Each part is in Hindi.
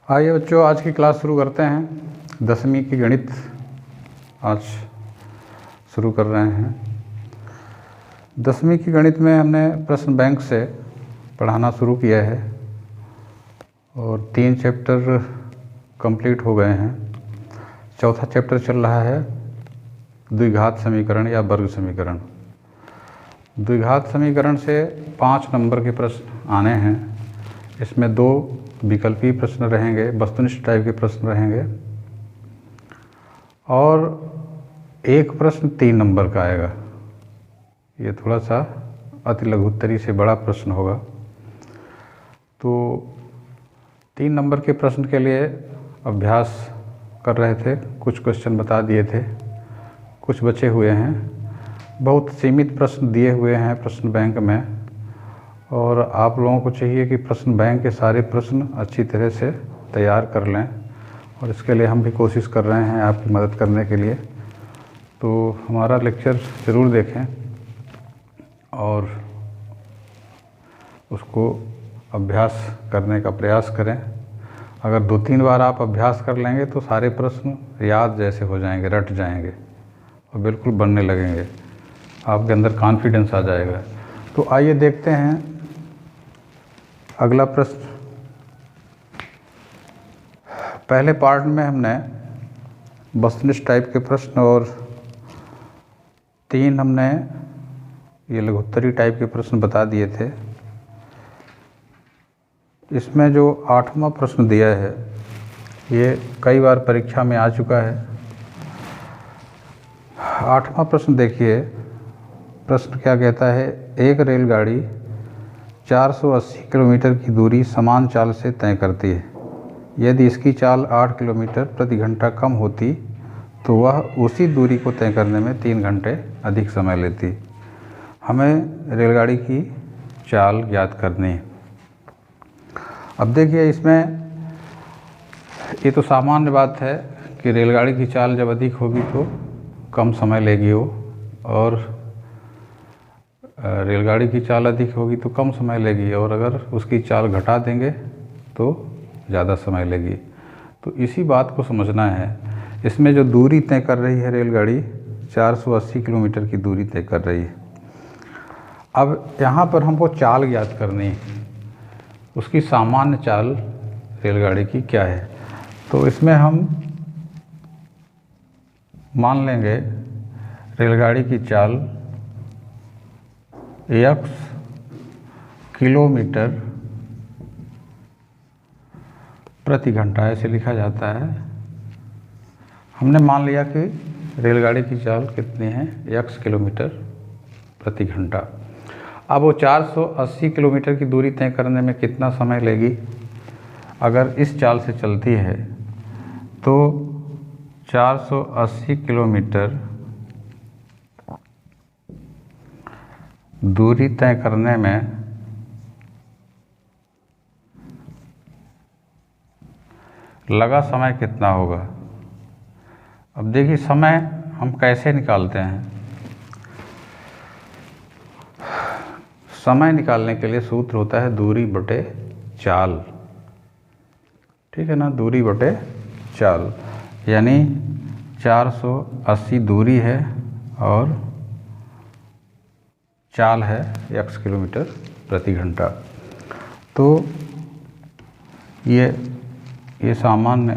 आइए बच्चों, आज की क्लास शुरू करते हैं। 10वीं की गणित आज शुरू कर रहे हैं। 10वीं की गणित में हमने प्रश्न बैंक से पढ़ाना शुरू किया है और 3 चैप्टर कंप्लीट हो गए हैं। चौथा चैप्टर चल रहा है द्विघात समीकरण या वर्ग समीकरण। द्विघात समीकरण से 5 नंबर के प्रश्न आने हैं। इसमें 2 विकल्पीय प्रश्न रहेंगे, वस्तुनिष्ठ टाइप के प्रश्न रहेंगे और एक प्रश्न 3 नंबर का आएगा। ये थोड़ा सा अति लघुत्तरी से बड़ा प्रश्न होगा। तो 3 नंबर के प्रश्न के लिए अभ्यास कर रहे थे, कुछ क्वेश्चन बता दिए थे, कुछ बचे हुए हैं। बहुत सीमित प्रश्न दिए हुए हैं प्रश्न बैंक में और आप लोगों को चाहिए कि प्रश्न बैंक के सारे प्रश्न अच्छी तरह से तैयार कर लें और इसके लिए हम भी कोशिश कर रहे हैं आपकी मदद करने के लिए। तो हमारा लेक्चर ज़रूर देखें और उसको अभ्यास करने का प्रयास करें। अगर 2-3 बार आप अभ्यास कर लेंगे तो सारे प्रश्न याद जैसे हो जाएंगे, रट जाएंगे और बिल्कुल बनने लगेंगे, आपके अंदर कॉन्फिडेंस आ जाएगा। तो आइए देखते हैं अगला प्रश्न। पहले पार्ट में हमने वस्तुनिष्ठ टाइप के प्रश्न और 3 हमने ये लघुत्तरी टाइप के प्रश्न बता दिए थे। इसमें जो 8वां प्रश्न दिया है ये कई बार परीक्षा में आ चुका है। 8वां प्रश्न देखिए, प्रश्न क्या कहता है। एक रेलगाड़ी 480 किलोमीटर की दूरी समान चाल से तय करती है। यदि इसकी चाल 8 किलोमीटर प्रति घंटा कम होती तो वह उसी दूरी को तय करने में 3 घंटे अधिक समय लेती। हमें रेलगाड़ी की चाल ज्ञात करनी है। अब देखिए, इसमें ये तो सामान्य बात है कि रेलगाड़ी की चाल जब अधिक होगी तो कम समय लेगी वो, और रेलगाड़ी की चाल अधिक होगी तो कम समय लेगी, और अगर उसकी चाल घटा देंगे तो ज़्यादा समय लेगी। तो इसी बात को समझना है। इसमें जो दूरी तय कर रही है रेलगाड़ी 480 किलोमीटर की दूरी तय कर रही है। अब यहाँ पर हमको चाल ज्ञात करनी है, उसकी सामान्य चाल रेलगाड़ी की क्या है। तो इसमें हम मान लेंगे रेलगाड़ी की चाल x किलोमीटर प्रति घंटा ऐसे लिखा जाता है। हमने मान लिया कि रेलगाड़ी की चाल कितनी है, x किलोमीटर प्रति घंटा। अब वो 480 किलोमीटर की दूरी तय करने में कितना समय लेगी। अगर इस चाल से चलती है तो 480 किलोमीटर दूरी तय करने में लगा समय कितना होगा। अब देखिए, समय हम कैसे निकालते हैं। समय निकालने के लिए सूत्र होता है दूरी बटे चाल, ठीक है ना। दूरी बटे चाल यानी 480 दूरी है और चाल है x किलोमीटर प्रति घंटा। तो ये सामान्य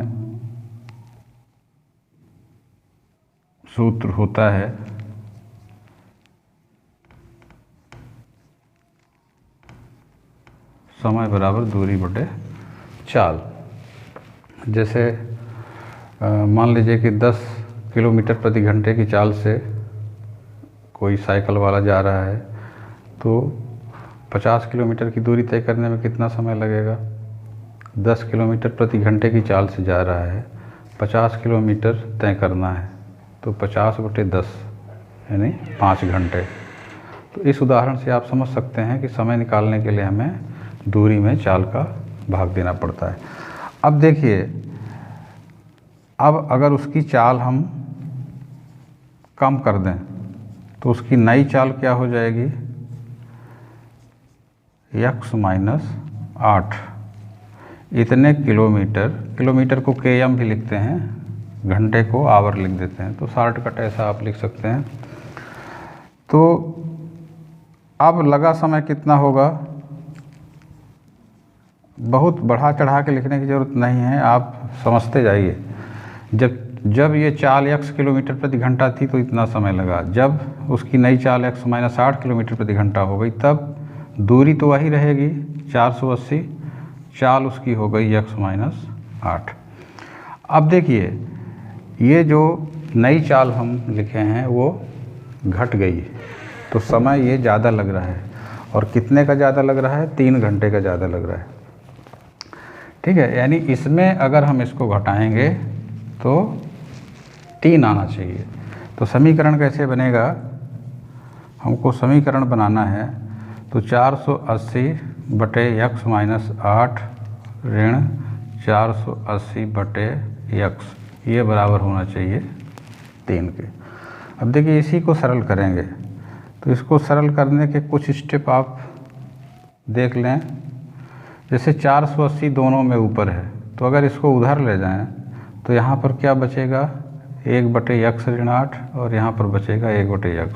सूत्र होता है समय बराबर दूरी बटे चाल। जैसे मान लीजिए कि 10 किलोमीटर प्रति घंटे की चाल से कोई साइकिल वाला जा रहा है तो 50 किलोमीटर की दूरी तय करने में कितना समय लगेगा। 10 किलोमीटर प्रति घंटे की चाल से जा रहा है, 50 किलोमीटर तय करना है तो 50 बटे 10 यानी 5 घंटे। तो इस उदाहरण से आप समझ सकते हैं कि समय निकालने के लिए हमें दूरी में चाल का भाग देना पड़ता है। अब देखिए, अब अगर उसकी चाल हम कम कर दें तो उसकी नई चाल क्या हो जाएगी, x - 8। इतने किलोमीटर, किलोमीटर को km भी लिखते हैं, घंटे को आवर लिख देते हैं, तो शॉर्टकट ऐसा आप लिख सकते हैं। तो अब लगा समय कितना होगा, बहुत बढ़ा चढ़ा के लिखने की ज़रूरत नहीं है, आप समझते जाइए। जब ये चाल x किलोमीटर प्रति घंटा थी तो इतना समय लगा, जब उसकी नई चाल x - 8 किलोमीटर प्रति घंटा हो गई तब दूरी तो वही रहेगी 480, चाल उसकी हो गई x - 8। अब देखिए ये जो नई चाल हम लिखे हैं वो घट गई, तो समय ये ज़्यादा लग रहा है, और कितने का ज़्यादा लग रहा है, 3 घंटे का ज़्यादा लग रहा है। ठीक है, यानी इसमें अगर हम इसको घटाएंगे तो 3 आना चाहिए। तो समीकरण कैसे बनेगा, हमको समीकरण बनाना है, तो 480/x - 8 ऋण 480/x ये बराबर होना चाहिए 3 के। अब देखिए इसी को सरल करेंगे, तो इसको सरल करने के कुछ स्टेप आप देख लें। जैसे 480 दोनों में ऊपर है, तो अगर इसको उधर ले जाएं तो यहाँ पर क्या बचेगा, 1/x ऋण 8, और यहाँ पर बचेगा 1/x,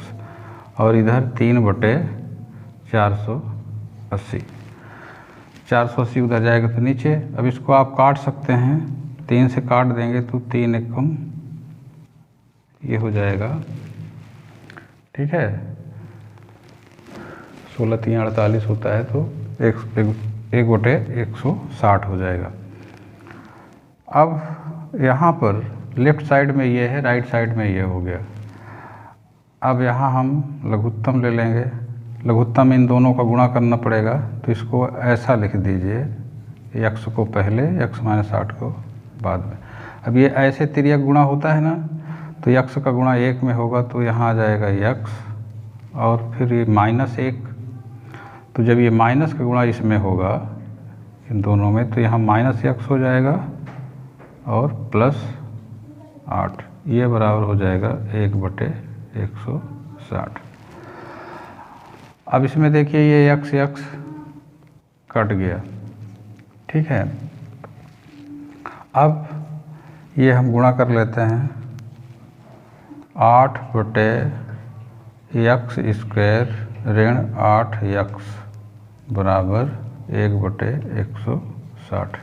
और इधर 3/480। 480 उधर जाएगा तो नीचे। अब इसको आप काट सकते हैं, 3 से काट देंगे तो 3 एकम ये हो जाएगा। ठीक है, 16 3 48 होता है, तो 1/160 हो जाएगा। अब यहाँ पर लेफ्ट साइड में ये है, राइट साइड में ये हो गया। अब यहाँ हम लघुत्तम ले लेंगे, लघुत्तम इन दोनों का गुणा करना पड़ेगा, तो इसको ऐसा लिख दीजिए, x को पहले, x - 8 को बाद में। अब ये ऐसे तिर्यक गुणा होता है ना, तो x का गुणा 1 में होगा तो यहाँ आ जाएगा x, और फिर ये -1, तो जब ये माइनस का गुणा इसमें होगा इन दोनों में, तो यहाँ -x हो जाएगा और +8, ये बराबर हो जाएगा 1/160। अब इसमें देखिए ये x कट गया। ठीक है, अब ये हम गुणा कर लेते हैं, 8/x² ऋण 8x बराबर 1/160।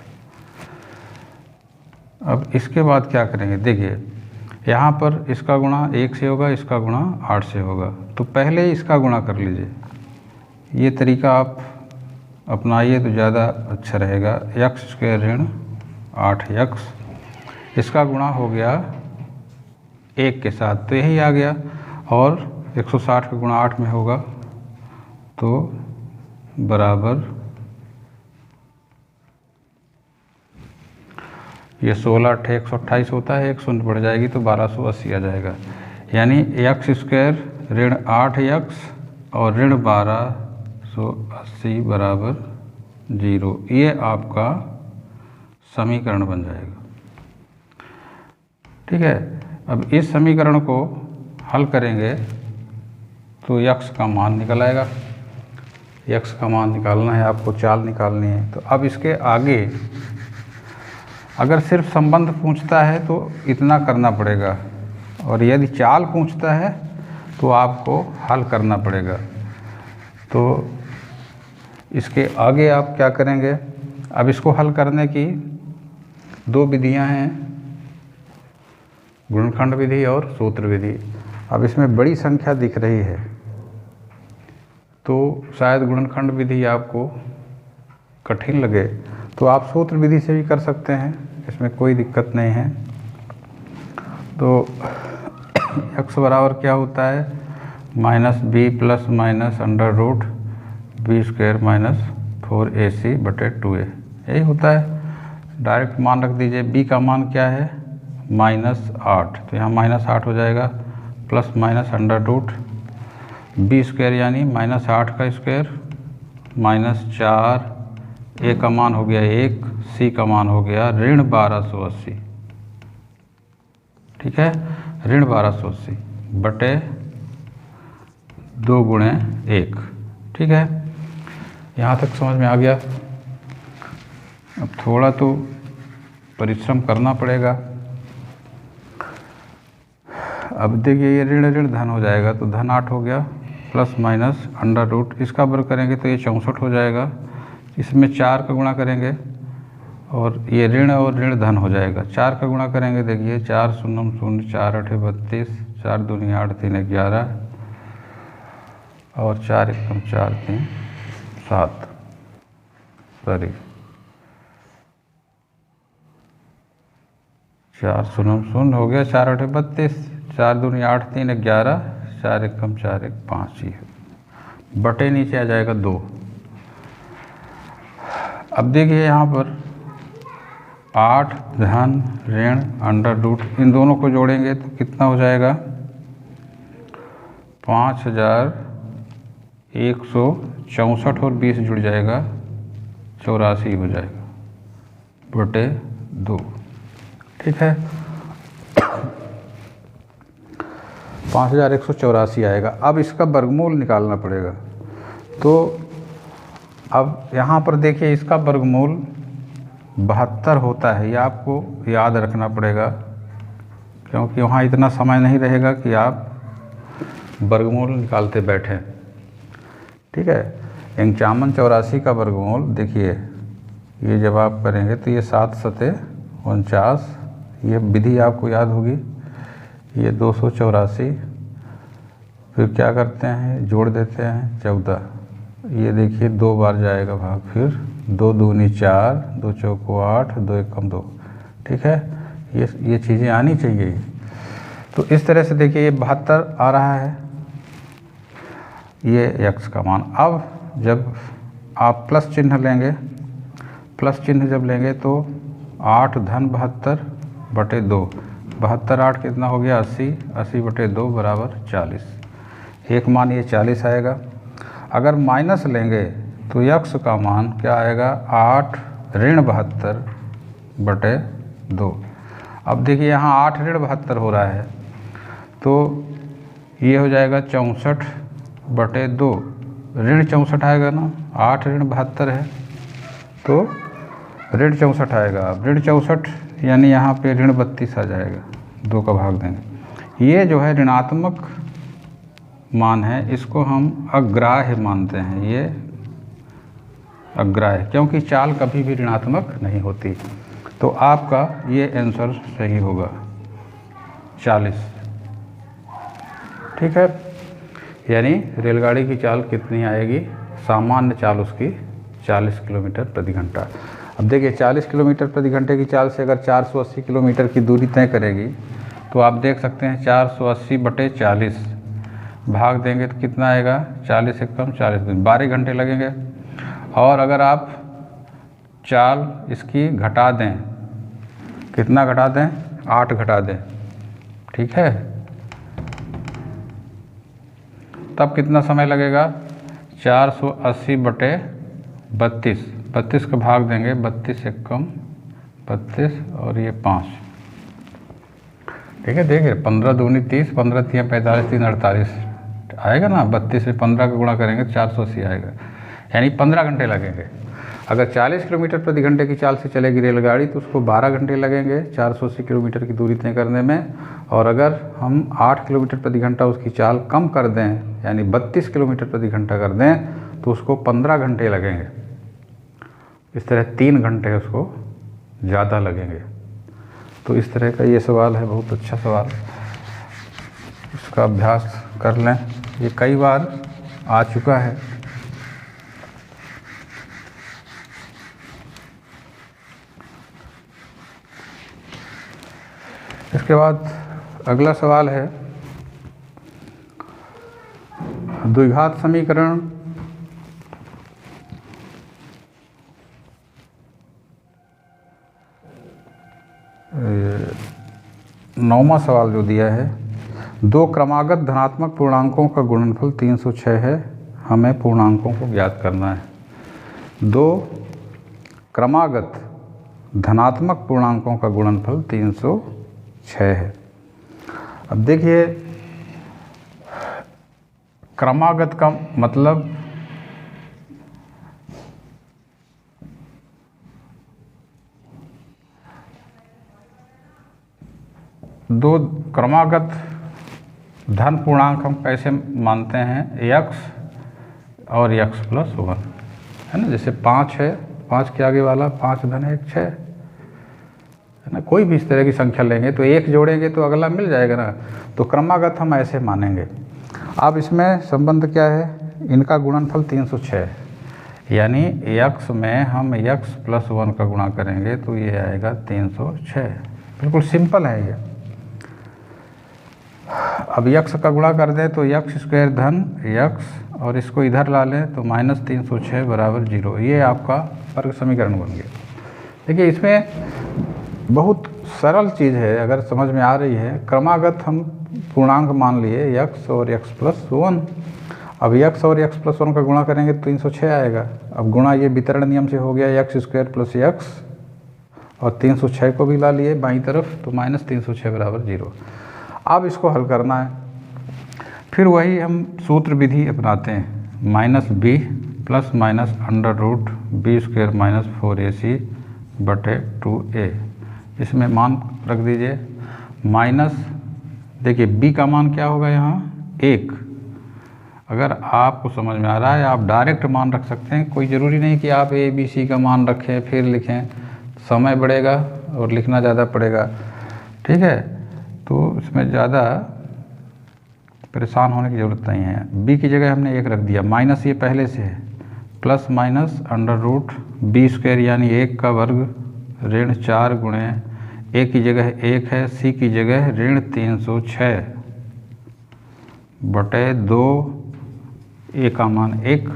अब इसके बाद क्या करेंगे, देखिए यहाँ पर इसका गुणा 1 से होगा, इसका गुणा 8 से होगा, तो पहले इसका गुणा कर लीजिए। ये तरीका आप अपनाइए तो ज़्यादा अच्छा रहेगा। x² ऋण 8x, इसका गुणा हो गया 1 के साथ, तो यही आ गया, और 160 का गुणा 8 में होगा तो बराबर ये 16 8 128 होता है, 1 शून्य बढ़ जाएगी तो 1280 आ जाएगा। यानी x² ऋण 8x और ऋण 1280 बराबर 0, ये आपका समीकरण बन जाएगा। ठीक है, अब इस समीकरण को हल करेंगे तो x का मान निकल आएगा। x का मान निकालना है आपको, चाल निकालनी है। तो अब इसके आगे अगर सिर्फ संबंध पूछता है तो इतना करना पड़ेगा, और यदि चाल पूछता है तो आपको हल करना पड़ेगा। तो इसके आगे आप क्या करेंगे, अब इसको हल करने की 2 विधियां हैं, गुणनखंड विधि और सूत्र विधि। अब इसमें बड़ी संख्या दिख रही है तो शायद गुणनखंड विधि आपको कठिन लगे, तो आप सूत्र विधि से भी कर सकते हैं, इसमें कोई दिक्कत नहीं है। तो x बराबर क्या होता है, -b + -√b² - 4ac/2a, यही होता है। डायरेक्ट मान रख दीजिए। b का मान क्या है, -8, तो यहाँ -8 हो जाएगा, प्लस माइनस √b² यानी -8 का स्क्वायर -4, a का मान हो गया 1, c का मान हो गया ऋण 1280। ठीक है, ऋण 1280 बटे 2 × 1। ठीक है, यहाँ तक समझ में आ गया। अब थोड़ा तो परिश्रम करना पड़ेगा। अब देखिए ये ऋण ऋण धन हो जाएगा, तो धन 8 हो गया, प्लस माइनस अंडर रूट, इसका वर्ग करेंगे तो ये 64 हो जाएगा। इसमें 4 का गुणा करेंगे और ये ऋण और ऋण धन हो जाएगा। 4 का गुणा करेंगे, देखिए 4 शून्य शून्य, 4 8 32, 4 दूनी 8 3 11 और 4 एकम 4 3 7, सॉरी 4 शून्य शून्य हो गया, 4 8 32, 4 दूनी 8 3 11, 4 एकम 4 1 5, ही बटे नीचे आ जाएगा 2। अब देखिए यहाँ पर 8 धन ऋण अंडर रूट, इन दोनों को जोड़ेंगे तो कितना हो जाएगा, 5164 और 20 जुड़ जाएगा, 84 हो जाएगा बटे 2। ठीक है, 5184 आएगा। अब इसका वर्गमूल निकालना पड़ेगा। तो अब यहाँ पर देखिए इसका वर्गमूल 72 होता है, ये आपको याद रखना पड़ेगा, क्योंकि वहाँ इतना समय नहीं रहेगा कि आप वर्गमूल निकालते बैठें। ठीक है, 5184 का वर्गमूल देखिए, ये जब आप करेंगे तो ये 7 सते 49, ये विधि आपको याद होगी, ये 284, फिर क्या करते हैं, जोड़ देते हैं 14, ये देखिए 2 बार जाएगा भाग, फिर 2 दूनी 4, 2 चौको 8, 2 एकम 2। ठीक है, ये चीज़ें आनी चाहिए। तो इस तरह से देखिए ये 72 आ रहा है, ये x का मान। अब जब आप प्लस चिन्ह लेंगे, प्लस चिन्ह जब लेंगे तो 8 धन 72 बटे 2, 72 8 कितना हो गया 80, 80 बटे 2 बराबर 40, एक मान ये 40 आएगा। अगर माइनस लेंगे तो x का मान क्या आएगा, 8 ऋण 72 बटे 2। अब देखिए यहाँ 8 ऋण 72 हो रहा है, तो ये हो जाएगा 64 बटे 2, ऋण 64 आएगा ना, 8 ऋण 72 है तो ऋण 64 आएगा। अब ऋण 64 यानी यहाँ पे ऋण 32 आ जाएगा, 2 का भाग देंगे। ये जो है ऋणात्मक मान है, इसको हम अग्राह्य मानते हैं, ये अग्राह्य, क्योंकि चाल कभी भी ऋणात्मक नहीं होती। तो आपका ये आंसर सही होगा 40। ठीक है, यानी रेलगाड़ी की चाल कितनी आएगी, सामान्य चाल उसकी 40 किलोमीटर प्रति घंटा। अब देखिए 40 किलोमीटर प्रति घंटे की चाल से अगर 480 किलोमीटर की दूरी तय करेगी, तो आप देख सकते हैं 480 बटे 40 भाग देंगे तो कितना आएगा, 40 एकम 40 दिन, 12 घंटे लगेंगे। और अगर आप चाल इसकी घटा दें, कितना घटा दें, 8 घटा दें, ठीक है, तब कितना समय लगेगा, 480 बटे 32, 32 का भाग देंगे, 32 एकम 32 और ये 5। ठीक है, देखिए 15 दूनी 30, 15 3 45, 3 48 आएगा ना, 32 से 15 का गुणा करेंगे तो 480 आएगा, यानी 15 घंटे लगेंगे। अगर 40 किलोमीटर प्रति घंटे की चाल से चलेगी रेलगाड़ी तो उसको 12 घंटे लगेंगे 480 किलोमीटर की दूरी तय करने में। और अगर हम 8 किलोमीटर प्रति घंटा उसकी चाल कम कर दें, यानी 32 किलोमीटर प्रति घंटा कर दें, तो उसको 15 घंटे लगेंगे। इस तरह 3 घंटे उसको ज़्यादा लगेंगे। तो इस तरह का ये सवाल है, बहुत अच्छा सवाल, इसका अभ्यास कर लें, ये कई बार आ चुका है। इसके बाद अगला सवाल है, द्विघात समीकरण नौवां सवाल जो दिया है, 2 क्रमागत धनात्मक पूर्णांकों का गुणनफल 306 है, हमें पूर्णांकों को ज्ञात करना है। 2 क्रमागत धनात्मक पूर्णांकों का गुणनफल 306 है। अब देखिए क्रमागत का मतलब दो क्रमागत धन पूर्णांक हम कैसे मानते हैं, x और x प्लस 1 है ना। जैसे 5 है, 5 के आगे वाला 5 धन 1 6 है ना। कोई भी इस तरह की संख्या लेंगे तो 1 जोड़ेंगे तो अगला मिल जाएगा ना। तो क्रमागत हम ऐसे मानेंगे। अब इसमें संबंध क्या है, इनका गुणनफल 306 है, यानी x में हम x प्लस 1 का गुणा करेंगे तो ये आएगा 306। बिल्कुल सिंपल है ये। अब x का गुणा कर दें तो x स्क्वायर धन x और इसको इधर ला लें तो माइनस 306 बराबर 0। ये आपका वर्ग समीकरण बन गया। देखिए इसमें बहुत सरल चीज़ है, अगर समझ में आ रही है। क्रमागत हम पूर्णांक मान लिए x और x प्लस 1। अब x और x प्लस 1 का गुणा करेंगे तो 306 आएगा। अब गुणा ये वितरण नियम से हो गया, x स्क्वायर प्लस x और 306 को भी ला लिए बाईं तरफ तो माइनस 306 बराबर 0। अब इसको हल करना है। फिर वही हम सूत्र विधि अपनाते हैं, minus b plus minus under root b square minus 4ac बटे 2a। इसमें मान रख दीजिए माइनस, देखिए b का मान क्या होगा यहाँ 1। अगर आपको समझ में आ रहा है आप डायरेक्ट मान रख सकते हैं, कोई ज़रूरी नहीं कि आप a b c का मान रखें फिर लिखें, समय बढ़ेगा और लिखना ज़्यादा पड़ेगा। ठीक है, तो इसमें ज़्यादा परेशान होने की ज़रूरत नहीं है। b की जगह हमने 1 रख दिया, माइनस ये पहले से है, plus minus under root b square यानी 1 का वर्ग ऋण 4 गुणे a की जगह 1 है, c की जगह ऋण 306 बटे 2, a का मान 1।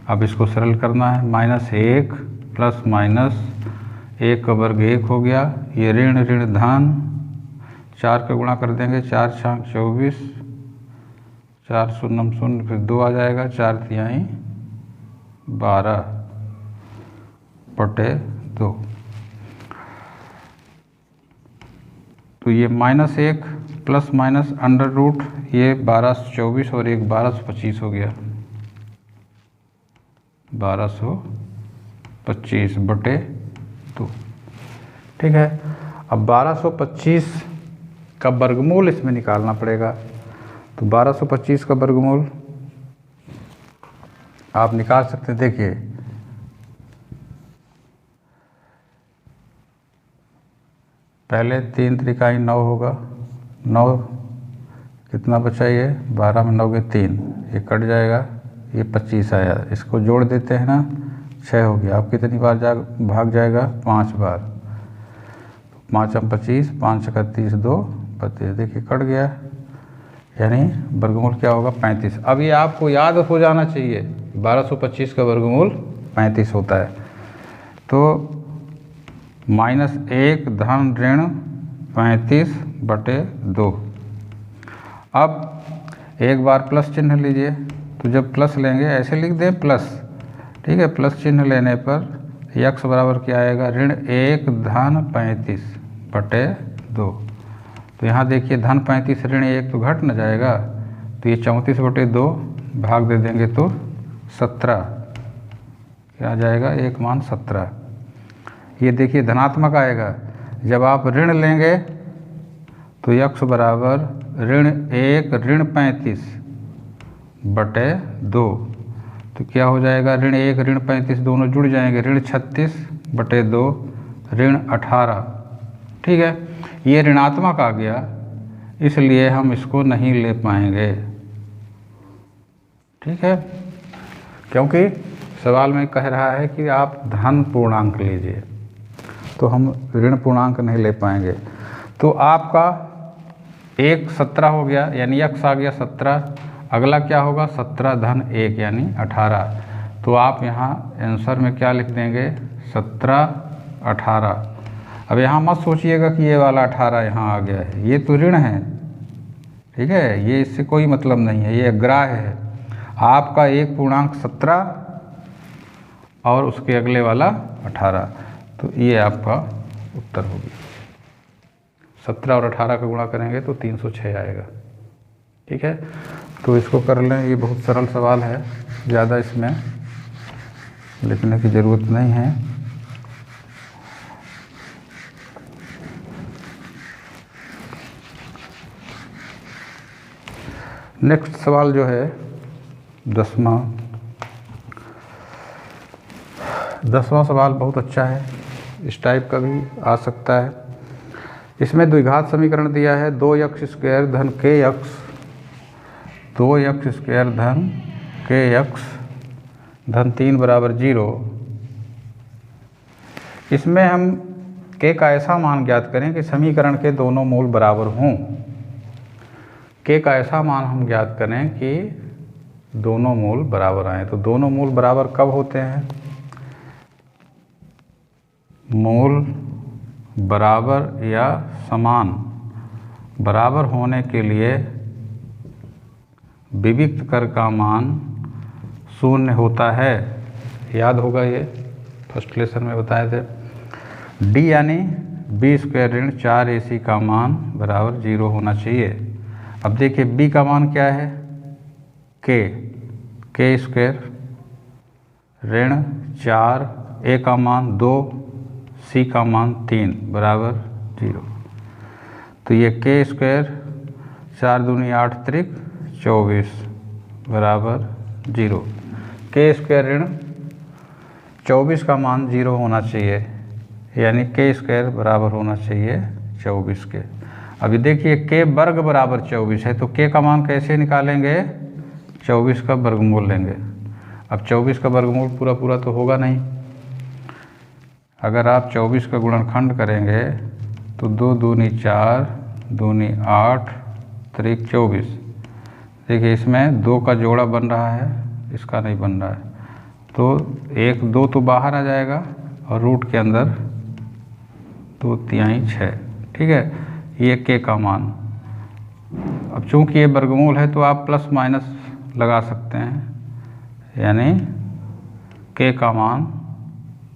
अब इसको सरल करना है, माइनस 1 प्लस माइनस 1 का वर्ग 1 हो गया, ये ऋण ऋण धन 4 का गुणा कर देंगे, 4 छाक 24, 4 शून्यम शून्य फिर 2 आ जाएगा, 4 तिहाई 12 बटे 2। तो ये minus 1 plus minus under root ये 1224 और एक 1225 हो गया, 1225 बटे 2। ठीक है, अब 1225 का वर्गमूल इसमें निकालना पड़ेगा। तो 1225 का वर्गमूल आप निकाल सकते हैं। देखिए पहले 3 त्रिकाई 9 होगा, 9 कितना बचा, ये 12 में 9 के 3, ये कट जाएगा, ये 25 आया, इसको जोड़ देते हैं ना 6 हो गया। अब कितनी बार भाग जाएगा, 5 बार, 5 में 25, 5 का 30, 2 32, देखिए कट गया, यानी वर्गमूल क्या होगा 35। अब ये आपको याद हो जाना चाहिए 1225 का वर्गमूल 35 होता है। तो -1 धन ऋण 35 बटे 2। अब एक बार प्लस चिन्ह लीजिए, तो जब प्लस लेंगे ऐसे लिख दें प्लस, ठीक है। प्लस चिन्ह लेने पर x बराबर क्या आएगा, ऋण 1 धन 35 बटे 2। तो यहाँ देखिए धन 35 ऋण 1 तो घट न जाएगा, तो ये 34 बटे 2 भाग दे देंगे तो 17, क्या आ जाएगा, एक मान 17। ये देखिए धनात्मक आएगा। जब आप ऋण लेंगे तो x बराबर ऋण 1 ऋण 35 बटे 2, तो क्या हो जाएगा, ऋण 1 ऋण 35 दोनों जुड़ जाएंगे, ऋण 36 बटे 2 ऋण 18। ठीक है, ये ऋणात्मक आ गया, इसलिए हम इसको नहीं ले पाएंगे। ठीक है, क्योंकि सवाल में कह रहा है कि आप धन पूर्णांक लीजिए, तो हम ऋण पूर्णांक नहीं ले पाएंगे। तो आपका 1 17 हो गया, यानी x आ गया 17। अगला क्या होगा, 17 धन 1 यानी 18। तो आप यहाँ आंसर में क्या लिख देंगे, 17 18। अब यहाँ मत सोचिएगा कि ये वाला 18 यहाँ आ गया है, ये तो ऋण है। ठीक है, ये इससे कोई मतलब नहीं है, ये ग्राह्य है। आपका एक पूर्णांक 17 और उसके अगले वाला 18, तो ये आपका उत्तर होगी। 17 और 18 का गुणा करेंगे तो 306 आएगा। ठीक है, तो इसको कर लें, ये बहुत सरल सवाल है, ज़्यादा इसमें लिखने की ज़रूरत नहीं है। नेक्स्ट सवाल जो है 10वां सवाल बहुत अच्छा है, इस टाइप का भी आ सकता है। इसमें द्विघात समीकरण दिया है 2x² धन kx, 2x² धन kx धन 3 बराबर 0। इसमें हम k का ऐसा मान ज्ञात करें कि समीकरण के दोनों मूल बराबर हों। k का ऐसा मान हम ज्ञात करें कि दोनों मूल बराबर आए। तो दोनों मूल बराबर कब होते हैं? मूल बराबर या समान बराबर होने के लिए विविक्त कर का मान 0 होता है। याद होगा, ये फर्स्ट लेसन में बताए थे। d यानी b² ऋण 4ac का मान बराबर 0 होना चाहिए। अब देखिए b का मान क्या है? k² ऋण 4, a का मान 2, c का मान 3 बराबर 0। तो ये k², 4 दूनी 8 त्रिक 24 बराबर 0। k² ऋण 24 का मान 0 होना चाहिए, यानी k² बराबर होना चाहिए 24 के। अभी देखिए k वर्ग बराबर 24 है, तो k का मान कैसे निकालेंगे? 24 का वर्गमूल लेंगे। अब 24 का वर्गमूल पूरा पूरा तो होगा नहीं। अगर आप 24 का गुणनखंड करेंगे तो 2 दूनी 4, दूनी 8, त्रिक 24। देखिए इसमें 2 का जोड़ा बन रहा है, इसका नहीं बन रहा है, तो 1 2 तो बाहर आ जाएगा और रूट के अंदर 2 तिहाई 6। ठीक है, ये k का मान। अब चूंकि ये वर्गमूल है तो आप प्लस माइनस लगा सकते हैं, यानी k का मान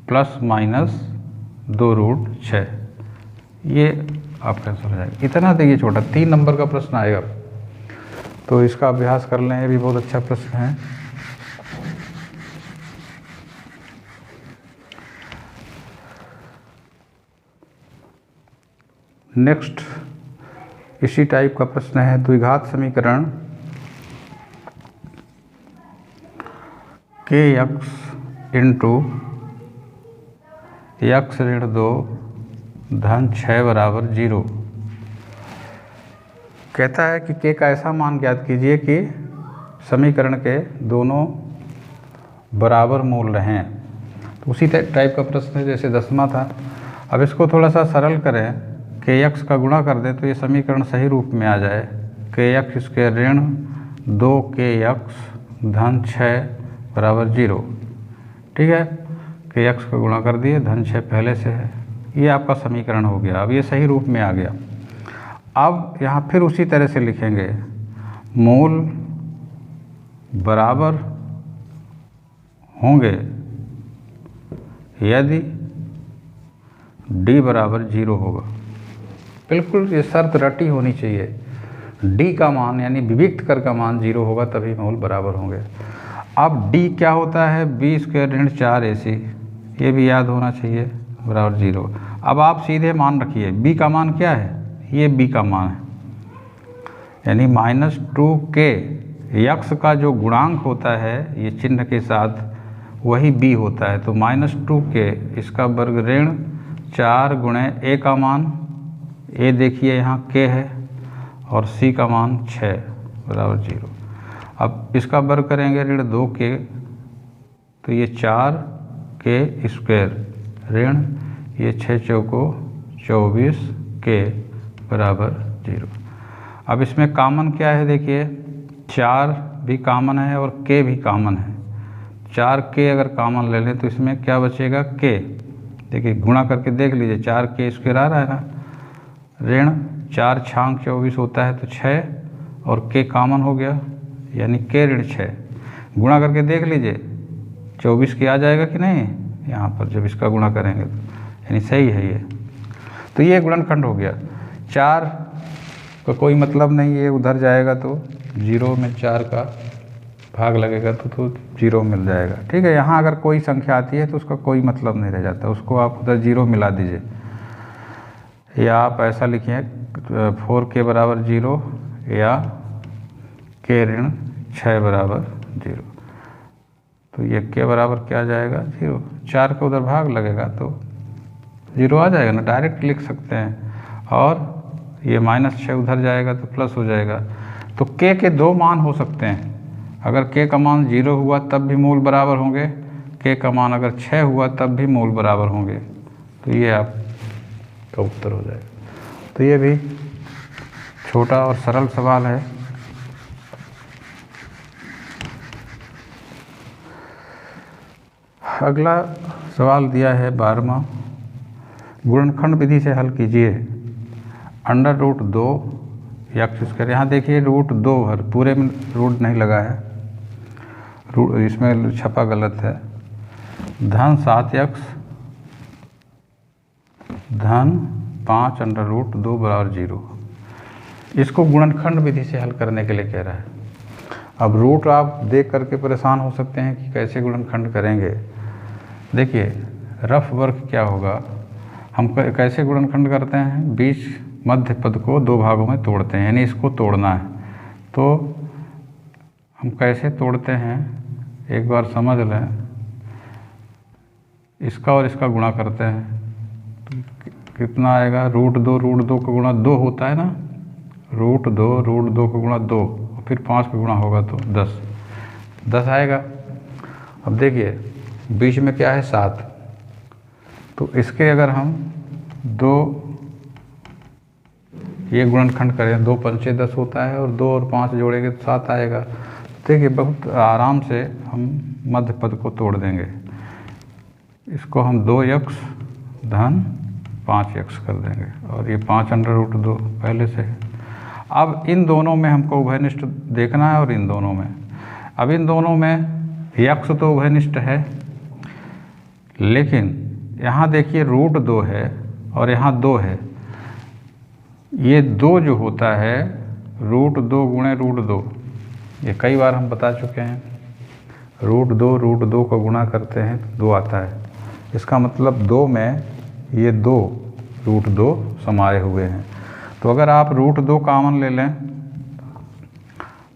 प्लस माइनस 2√6। ये आपका आंसर हो जाएगा। इतना देखिए छोटा 3 नंबर का प्रश्न आएगा, तो इसका अभ्यास कर लें, ये भी बहुत अच्छा प्रश्न है। नेक्स्ट इसी टाइप का प्रश्न है। द्विघात समीकरण kx इंटू x ऋण 2 धन 6 बराबर 0। कहता है कि k का ऐसा मान ज्ञात कीजिए कि समीकरण के दोनों बराबर मूल रहें। तो उसी टाइप का प्रश्न है जैसे 10वां था। अब इसको थोड़ा सा सरल करें, kx का गुणा कर दें तो ये समीकरण सही रूप में आ जाए। kx² ऋण 2kx धन 6 बराबर 0। ठीक है, kx का गुणा कर दिए, धन 6 पहले से है, ये आपका समीकरण हो गया। अब ये सही रूप में आ गया। अब यहाँ फिर उसी तरह से लिखेंगे, मूल बराबर होंगे यदि d बराबर 0 होगा। बिल्कुल ये शर्त रटी होनी चाहिए, d का मान यानी विविक्त कर का मान 0 होगा तभी मूल बराबर होंगे। अब d क्या होता है? b² ऋण 4ac, ये भी याद होना चाहिए, बराबर 0। अब आप सीधे मान रखिए, b का मान क्या है? ये b का मान है, यानी -2k। x का जो गुणांक होता है ये चिन्ह के साथ, वही b होता है। तो -2k इसका वर्ग ऋण 4 गुणे a का मान, a देखिए यहाँ k है, और c का मान 6 बराबर 0। अब इसका वर्ग करेंगे ऋण 2k, तो ये 4k² ऋण ये 6 चौको 24k बराबर 0। अब इसमें कॉमन क्या है? देखिए 4 भी कॉमन है और k भी कॉमन है। 4k अगर कॉमन ले लें तो इसमें क्या बचेगा? k। देखिए गुणा करके देख लीजिए, 4k² आ रहा है ना, ऋण 4 छांग 24 होता है तो 6, और k कॉमन हो गया यानी k ऋण 6। गुणा करके देख लीजिए 24 की आ जाएगा कि नहीं, यहाँ पर जब इसका गुणा करेंगे तो, यानी सही है ये। तो ये गुणनखंड हो गया। 4 का कोई मतलब नहीं, ये उधर जाएगा तो 0 में 4 का भाग लगेगा तो 0 मिल जाएगा। ठीक है, यहाँ अगर कोई संख्या आती है तो उसका कोई मतलब नहीं रह जाता, उसको आप उधर 0 मिला दीजिए, या आप ऐसा लिखिए 4k बराबर 0 या k ऋण 6 बराबर 0। तो ये k बराबर क्या आ जाएगा 0। 4 का उधर भाग लगेगा तो 0 आ जाएगा ना, डायरेक्ट लिख सकते हैं। और ये -6 उधर जाएगा तो प्लस हो जाएगा। तो k के दो मान हो सकते हैं। अगर k का मान 0 हुआ तब भी मूल बराबर होंगे, k का मान अगर 6 हुआ तब भी मूल बराबर होंगे। तो ये आपका उत्तर हो जाएगा। तो ये भी छोटा और सरल सवाल है। अगला सवाल दिया है 12वां, गुणनखंड विधि से हल कीजिए। √2 x²। यहाँ देखिए √2 हर पूरे में रूट नहीं लगा है, इसमें छपा गलत है। धन 7x धन 5 √2 बराबर 0। इसको गुणनखंड विधि से हल करने के लिए कह रहा है। अब रूट आप देख करके परेशान हो सकते हैं कि कैसे गुणनखंड करेंगे। देखिए रफ वर्क क्या होगा, हम कैसे गुणनखंड करते हैं, बीच मध्य पद को दो भागों में तोड़ते हैं, यानी इसको तोड़ना है। तो हम कैसे तोड़ते हैं एक बार समझ लें। इसका और इसका गुणा करते हैं तो कितना आएगा, √2 का गुणा 2 होता है ना, √2 का गुणा 2, फिर 5 का गुणा होगा तो 10 आएगा। अब देखिए बीच में क्या है 7, तो इसके अगर हम 2 ये गुणनखंड करें, 2 पंचे 10 होता है और 2 और 5 जोड़ेंगे तो 7 आएगा। देखिए बहुत आराम से हम मध्य पद को तोड़ देंगे। इसको हम 2x धन 5x कर देंगे और ये 5 √2 पहले से है। अब इन दोनों में हमको उभयनिष्ठ देखना है और इन दोनों में, अब इन दोनों में x तो उभयनिष्ठ है, लेकिन यहाँ देखिए √2 है और यहाँ 2 है। ये 2 जो होता है √2 गुणे √2, ये कई बार हम बता चुके हैं। √2 को गुणा करते हैं तो 2 आता है। इसका मतलब 2 में ये 2 √2 समाये हुए हैं। तो अगर आप √2 कॉमन ले लें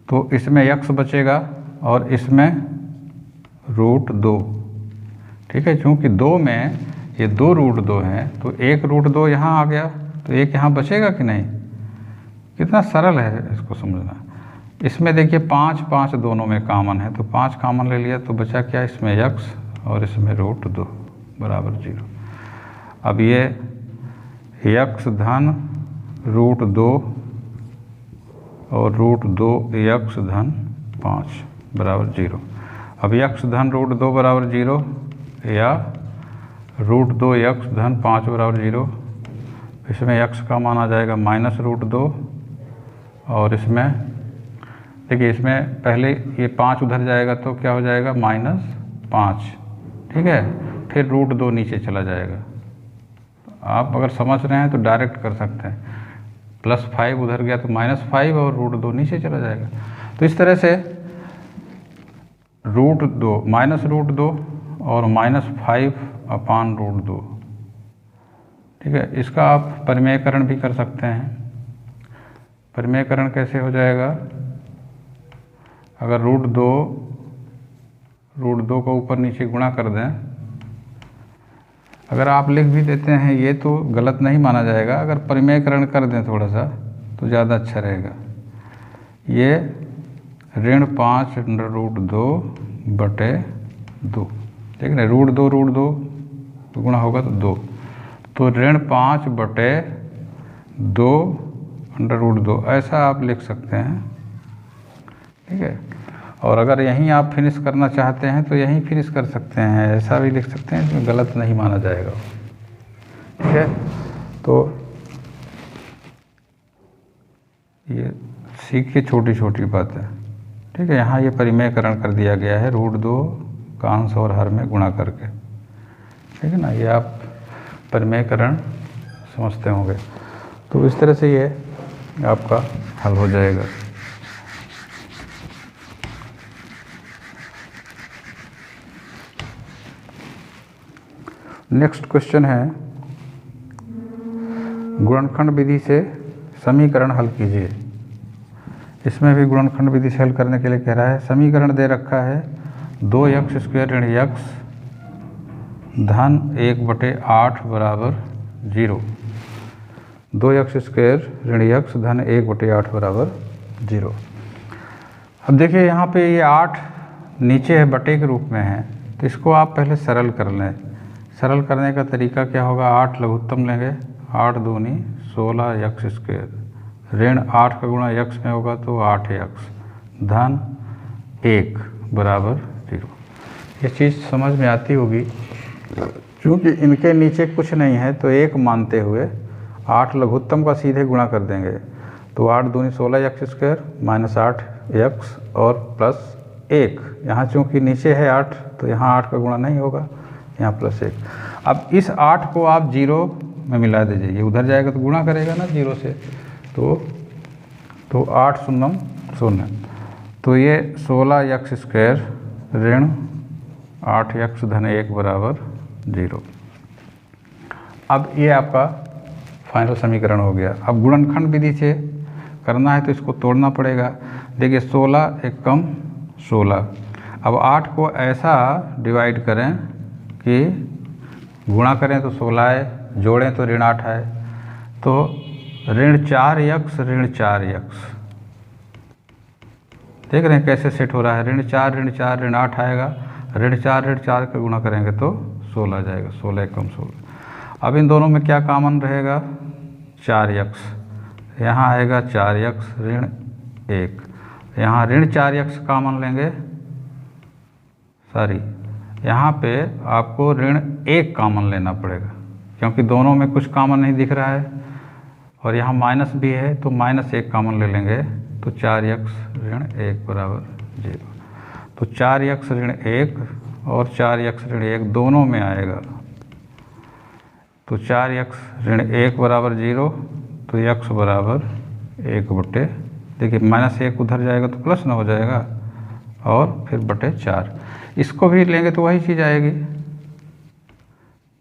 तो इसमें x बचेगा और इसमें √2, ठीक है। चूँकि 2 में ये 2 √2 हैं तो एक √2 यहाँ आ गया तो एक यहाँ बचेगा कि नहीं। कितना सरल है इसको समझना। इसमें देखिए 5 दोनों में कॉमन है तो 5 कॉमन ले लिया तो बचा क्या, इसमें x और इसमें √2 बराबर 0। अब ये x धन √2 और √2x धन 5 बराबर 0। अब x धन √2 बराबर 0 या √2x धन 5 बराबर 0। इसमें x का मान आ जाएगा -√2 और इसमें देखिए इसमें पहले ये 5 उधर जाएगा तो क्या हो जाएगा -5, ठीक है। फिर √2 नीचे चला जाएगा। आप अगर समझ रहे हैं तो डायरेक्ट कर सकते हैं, +5 उधर गया तो -5 और √2 नीचे चला जाएगा। तो इस तरह से √2 -√2 और -5/√2, ठीक है। इसका आप परिमेयकरण भी कर सकते हैं। परिमेयकरण कैसे हो जाएगा, अगर √2 को ऊपर नीचे गुणा कर दें, अगर आप लिख भी देते हैं ये तो गलत नहीं माना जाएगा, अगर परिमेयकरण कर दें थोड़ा सा तो ज़्यादा अच्छा रहेगा। ये ऋण 5 √2/2, ठीक है ना, √2 गुणा होगा तो 2, तो ऋण 5/2 ऐसा आप लिख सकते हैं, ठीक है। और अगर यहीं आप फिनिश करना चाहते हैं तो यहीं फिनिश कर सकते हैं, ऐसा भी लिख सकते हैं, इसमें गलत नहीं माना जाएगा, ठीक है। तो ये सीखिए छोटी छोटी बातें, ठीक है। यहाँ ये परिमेयकरण कर दिया गया है √2 का अंश और हर में गुणा करके, ठीक है ना। ये आप परिमेयकरण समझते होंगे। तो इस तरह से ये आपका हल हो जाएगा। नेक्स्ट क्वेश्चन है, गुणनखंड विधि से समीकरण हल कीजिए। इसमें भी गुणनखंड विधि से हल करने के लिए कह रहा है, समीकरण दे रखा है 2x² ऋण x धन 1/8 बराबर 0। 2x² ऋण x धन 1/8 बराबर 0। अब देखिए यहाँ पे ये 8 नीचे है, बटे के रूप में है, तो इसको आप पहले सरल कर लें। सरल करने का तरीका क्या होगा, 8 लघुत्तम लेंगे, 8 दूनी 16x², ऋण 8 का गुणा x में होगा तो 8x धन 1 बराबर 0। ये चीज़ समझ में आती होगी, क्योंकि इनके नीचे कुछ नहीं है तो 1 मानते हुए 8 लघुत्तम का सीधे गुणा कर देंगे, तो 8 दूनी 16x² माइनस 8x और प्लस 1। यहाँ चूँकि नीचे है 8 तो यहाँ 8 का गुणा नहीं होगा, यहाँ प्लस 1। अब इस 8 को आप 0 में मिला दीजिए, ये उधर जाएगा तो गुणा करेगा ना 0 से, तो 8 शून्यम 0, तो ये 16x² ऋण 8x धन 1 बराबर 0। अब ये आपका फाइनल समीकरण हो गया। अब गुणनखंड विधि से करना है तो इसको तोड़ना पड़ेगा। देखिए 16 एकम 16। अब 8 को ऐसा डिवाइड करें कि गुणा करें तो 16 है, जोड़ें तो ऋण 8 है, तो ऋण 4x ऋण 4x, देख रहे हैं कैसे सेट हो रहा है, ऋण 4 ऋण 8 आएगा, ऋण 4 का गुणा करेंगे तो 16 आ जाएगा, 16 एकम 16। अब इन दोनों में क्या कॉमन रहेगा, 4x, यहाँ आएगा 4x ऋण 1, यहाँ ऋण 4x कॉमन लेंगे, सॉरी यहाँ पे आपको ऋण 1 कॉमन लेना पड़ेगा, क्योंकि दोनों में कुछ कॉमन नहीं दिख रहा है, और यहाँ माइनस भी है तो -1 कॉमन ले लेंगे, तो 4x ऋण 1 बराबर 0। तो 4x ऋण 1 और 4x ऋण 1 दोनों में आएगा, तो 4x ऋण 1 बराबर 0, तो x बराबर 1/, देखिए -1 उधर जाएगा तो प्लस ना हो जाएगा, और फिर बटे 4। इसको भी लेंगे तो वही चीज़ आएगी,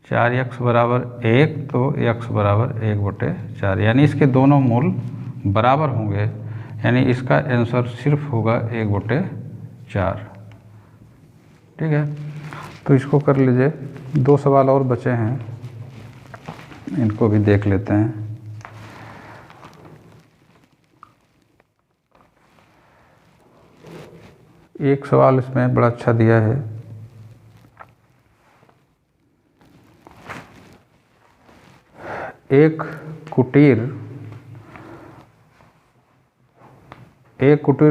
4x बराबर 1, तो x बराबर 1/4, यानी इसके दोनों मूल बराबर होंगे, यानी इसका आंसर सिर्फ होगा 1/4। ठीक है, तो इसको कर लीजिए। 2 सवाल और बचे हैं, इनको भी देख लेते हैं। एक सवाल इसमें बड़ा अच्छा दिया है, एक कुटीर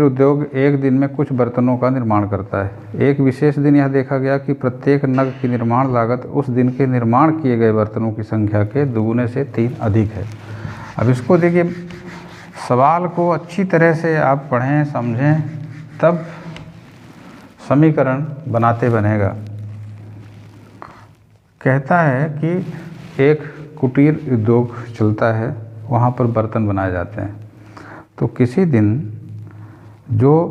उद्योग एक दिन में कुछ बर्तनों का निर्माण करता है। एक विशेष दिन यह देखा गया कि प्रत्येक नग की निर्माण लागत उस दिन के निर्माण किए गए बर्तनों की संख्या के दुगुने से 3 अधिक है। अब इसको देखिए, सवाल को अच्छी तरह से आप पढ़ें समझें, तब समीकरण बनाते बनेगा। कहता है कि एक कुटीर उद्योग चलता है, वहाँ पर बर्तन बनाए जाते हैं, तो किसी दिन जो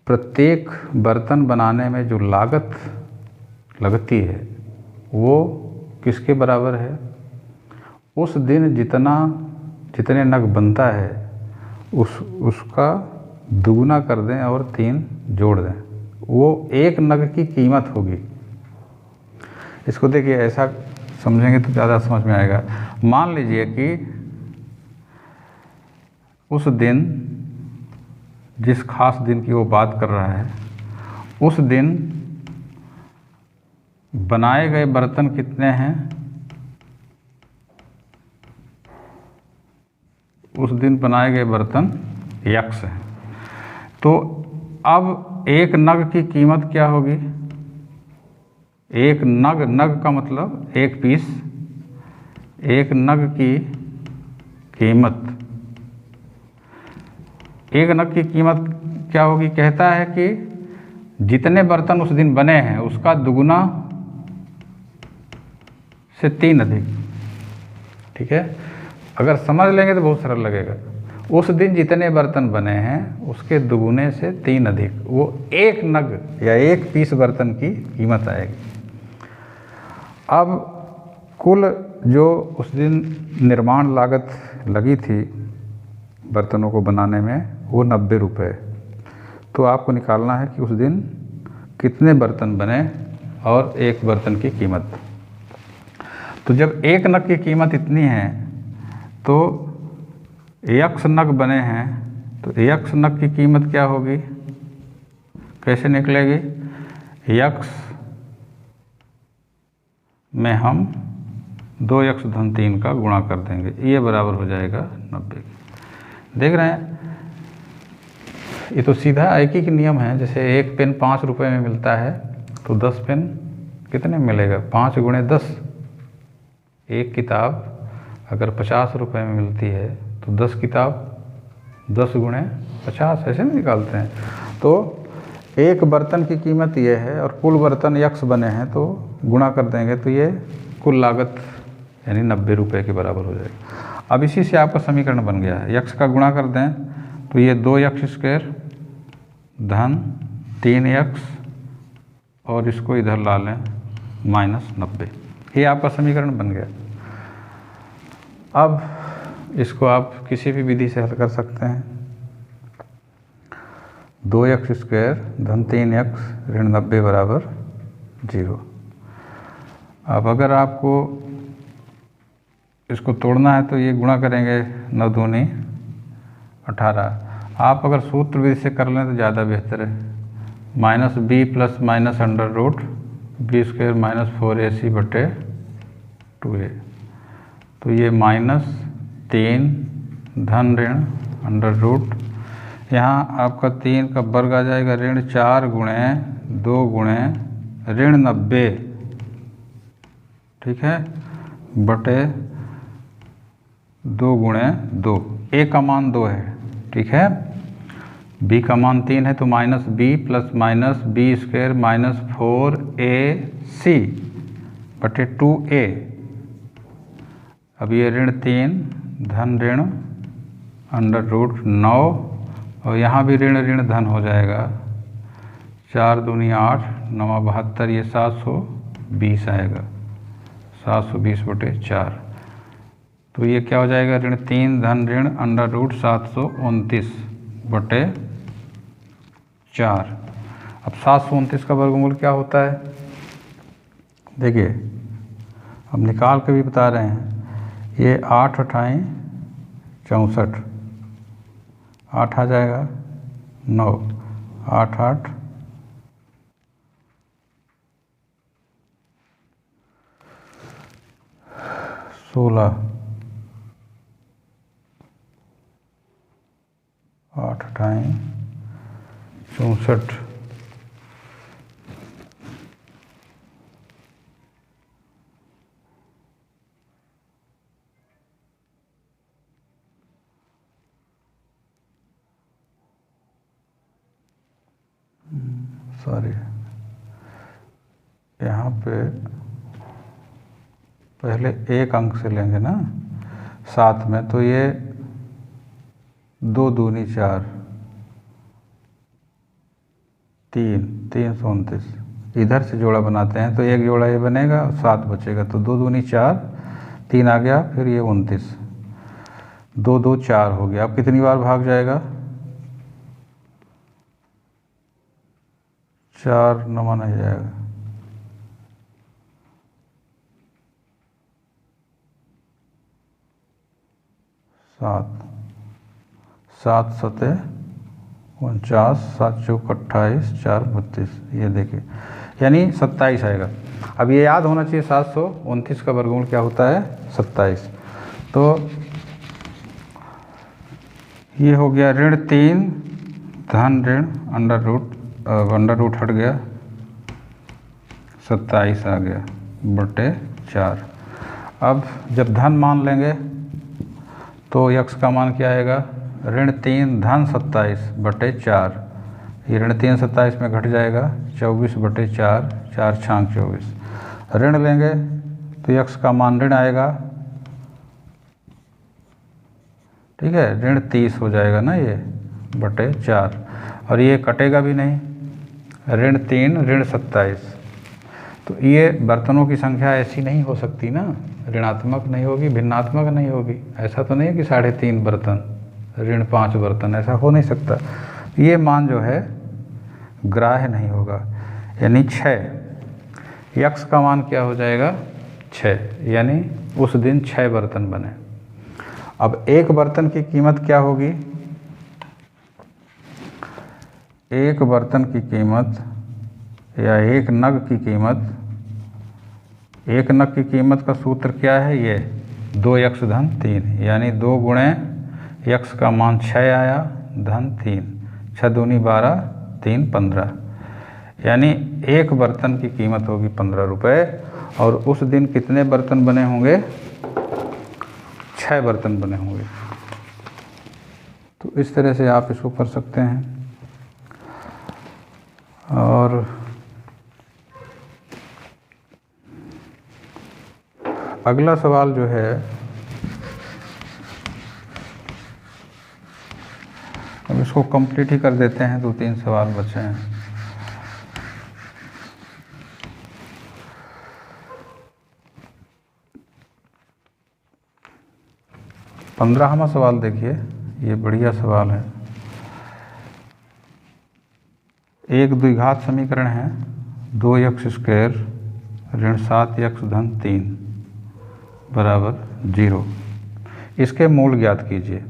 प्रत्येक बर्तन बनाने में जो लागत लगती है वो किसके बराबर है, उस दिन जितने नग बनता है उसका दुगुना कर दें और 3 जोड़ दें, वो एक नग की कीमत होगी। इसको देखिए ऐसा समझेंगे तो ज़्यादा समझ में आएगा। मान लीजिए कि उस दिन, जिस खास दिन की वो बात कर रहा है, उस दिन बनाए गए बर्तन कितने हैं, उस दिन बनाए गए बर्तन x हैं। तो अब एक नग की कीमत क्या होगी, एक नग का मतलब एक पीस, एक नग की कीमत, एक नग की कीमत क्या होगी, कहता है कि जितने बर्तन उस दिन बने हैं उसका दुगुना से 3 अधिक। ठीक है, अगर समझ लेंगे तो बहुत सरल लगेगा। उस दिन जितने बर्तन बने हैं उसके दुगुने से 3 अधिक, वो एक नग या एक पीस बर्तन की कीमत आएगी। अब कुल जो उस दिन निर्माण लागत लगी थी बर्तनों को बनाने में वो 90 रुपये। तो आपको निकालना है कि उस दिन कितने बर्तन बने और एक बर्तन की कीमत। तो जब एक नग की कीमत इतनी है तो x नग बने हैं, तो x नग की कीमत क्या होगी, कैसे निकलेगी? x में हम 2x धन 3 का गुणा कर देंगे, ये बराबर हो जाएगा 90। देख रहे हैं, ये तो सीधा आयकी के नियम है। जैसे एक पेन 5 रुपये में मिलता है तो 10 पेन कितने में मिलेगा? 5 गुणे 10। एक किताब अगर 50 रुपये में मिलती है तो 10 किताब 10 गुणे 50, ऐसे नहीं निकालते हैं। तो एक बर्तन की कीमत ये है और कुल बर्तन x बने हैं, तो गुणा कर देंगे तो ये कुल लागत यानी 90 रुपये के बराबर हो जाएगी। अब इसी से आपका समीकरण बन गया है। x का गुणा कर दें तो ये 2x² धन 3x और इसको इधर ला लें -90, ये आपका समीकरण बन गया। अब इसको आप किसी भी विधि से हल कर सकते हैं। 2x² धन 3x ऋण 90 बराबर 0। अब अगर आपको इसको तोड़ना है तो ये गुणा करेंगे 9 दूनी 18। आप अगर सूत्र विधि से कर लें तो ज़्यादा बेहतर है। -b plus minus under root b² -4ac बटे 2a। तो ये -3 धन ऋण अंडर रूट, यहाँ आपका 3 का वर्ग आ जाएगा, ऋण 4 गुणे 2 गुणे ऋण 90, ठीक है, बटे 2 गुणे 2। a का मान 2 है, ठीक है, b का मान 3 है, तो -b plus minus b² -4ac बटे 2a। अब ये ऋण 3 धन ऋण अंडर रूट 9 और यहाँ भी ऋण ऋण धन हो जाएगा। 4 दूनी 8 9 72, ये 720 आएगा, 720 बटे 4। तो ये क्या हो जाएगा? ऋण 3 धन ऋण अंडर रूट 729 बटे 4। अब 729 का वर्गमूल क्या होता है? देखिए हम निकाल के भी बता रहे हैं। ये 8 8 64, 8 आ जाएगा 9, 8 8 16, 8 8 64, सॉरी, यहाँ पे पहले एक अंक से लेंगे ना साथ में, तो ये 2 दूनी 4, 329, इधर से जोड़ा बनाते हैं तो एक जोड़ा ये बनेगा, 7 बचेगा, तो 2 दूनी 4, 3 आ गया, फिर ये 29, 2 2 4 हो गया। अब कितनी बार भाग जाएगा? 4 9 नहीं जाएगा, 7 7 7 49, 7 चौक 28, 4 32, ये देखिए यानी 27 आएगा। अब ये याद होना चाहिए 729 का वर्गमूल क्या होता है? 27। तो ये हो गया ऋण 3 धन ऋण अंडर रूट हट गया, 27 आ गया बटे 4। अब जब धन मान लेंगे तो x का मान क्या आएगा? ऋण 3 धन 27 बटे 4। ये ऋण 3 27 में घट जाएगा, 24 बटे 4, 4 छांग 24। ऋण लेंगे तो x का मान ऋण आएगा, ठीक है, ऋण 30 हो जाएगा ना ये, बटे 4, और ये कटेगा भी नहीं, ऋण 3 ऋण 27। तो ये बर्तनों की संख्या ऐसी नहीं हो सकती ना, ऋणात्मक नहीं होगी, भिन्नात्मक नहीं होगी। ऐसा तो नहीं है कि 3.5 बर्तन, ऋण 5 बर्तन, ऐसा हो नहीं सकता। ये मान जो है ग्राह्य नहीं होगा, यानी 6 यक्स का मान क्या हो जाएगा 6, यानी उस दिन 6 बर्तन बने। अब एक बर्तन की कीमत क्या होगी, एक बर्तन की कीमत या एक नग की कीमत, एक नग की कीमत का सूत्र क्या है, ये 2 यक्स धन 3, यानी 2 गुणे यक्स का मान 6 आया धन 3, 6 दूनी 12, 3 15, यानी एक बर्तन की कीमत होगी 15 रुपये। और उस दिन कितने बर्तन बने होंगे, 6 बर्तन बने होंगे। तो इस तरह से आप इसको कर सकते हैं। और अगला सवाल जो है, अब इसको कंप्लीट ही कर देते हैं, 2-3 सवाल बचे हैं। 15वां सवाल देखिए, ये बढ़िया सवाल है। एक द्विघात समीकरण है 2 यक्स स्क्वायर ऋण 7 यक्स धन 3 बराबर 0। इसके मूल ज्ञात कीजिए।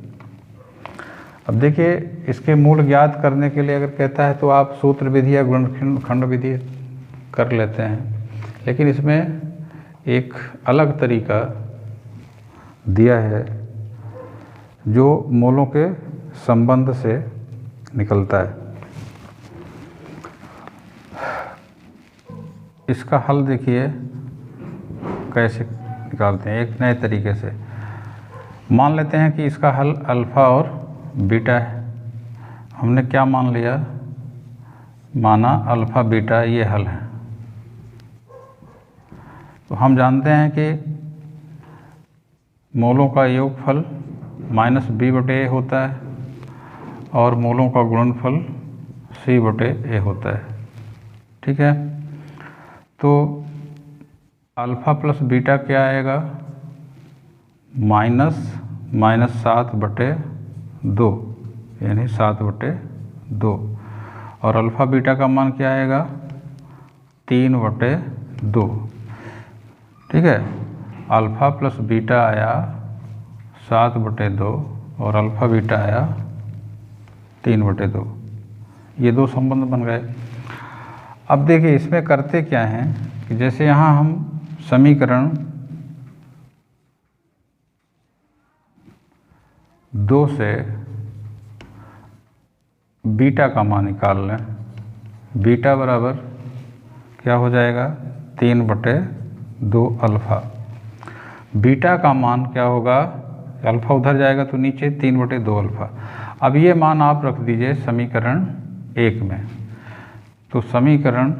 अब देखिए, इसके मूल ज्ञात करने के लिए अगर कहता है तो आप सूत्र विधि या गुणनखंड विधि कर लेते हैं, लेकिन इसमें एक अलग तरीका दिया है जो मूलों के संबंध से निकलता है। इसका हल देखिए कैसे निकालते हैं, एक नए तरीके से। मान लेते हैं कि इसका हल अल्फ़ा और बीटा है। हमने क्या मान लिया, माना अल्फ़ा बीटा ये हल है। तो हम जानते हैं कि मूलों का योगफल माइनस बी बटे ए होता है और मूलों का गुणनफल सी बटे ए होता है। ठीक है, तो अल्फ़ा प्लस बीटा क्या आएगा, माइनस 7 बटे 2, यानी 7 बटे 2। और अल्फ़ा बीटा का मान क्या आएगा, 3 बटे 2। ठीक है, अल्फ़ा प्लस बीटा आया 7 बटे 2 और अल्फ़ा बीटा आया 3 बटे 2। ये दो संबंध बन गए। अब देखिए इसमें करते क्या हैं कि जैसे यहाँ हम समीकरण 2 से बीटा का मान निकाल लें। बीटा बराबर क्या हो जाएगा, 3 बटे 2 अल्फ़ा। बीटा का मान क्या होगा, अल्फ़ा उधर जाएगा तो नीचे 3 बटे 2 अल्फ़ा। अब ये मान आप रख दीजिए समीकरण 1 में। तो समीकरण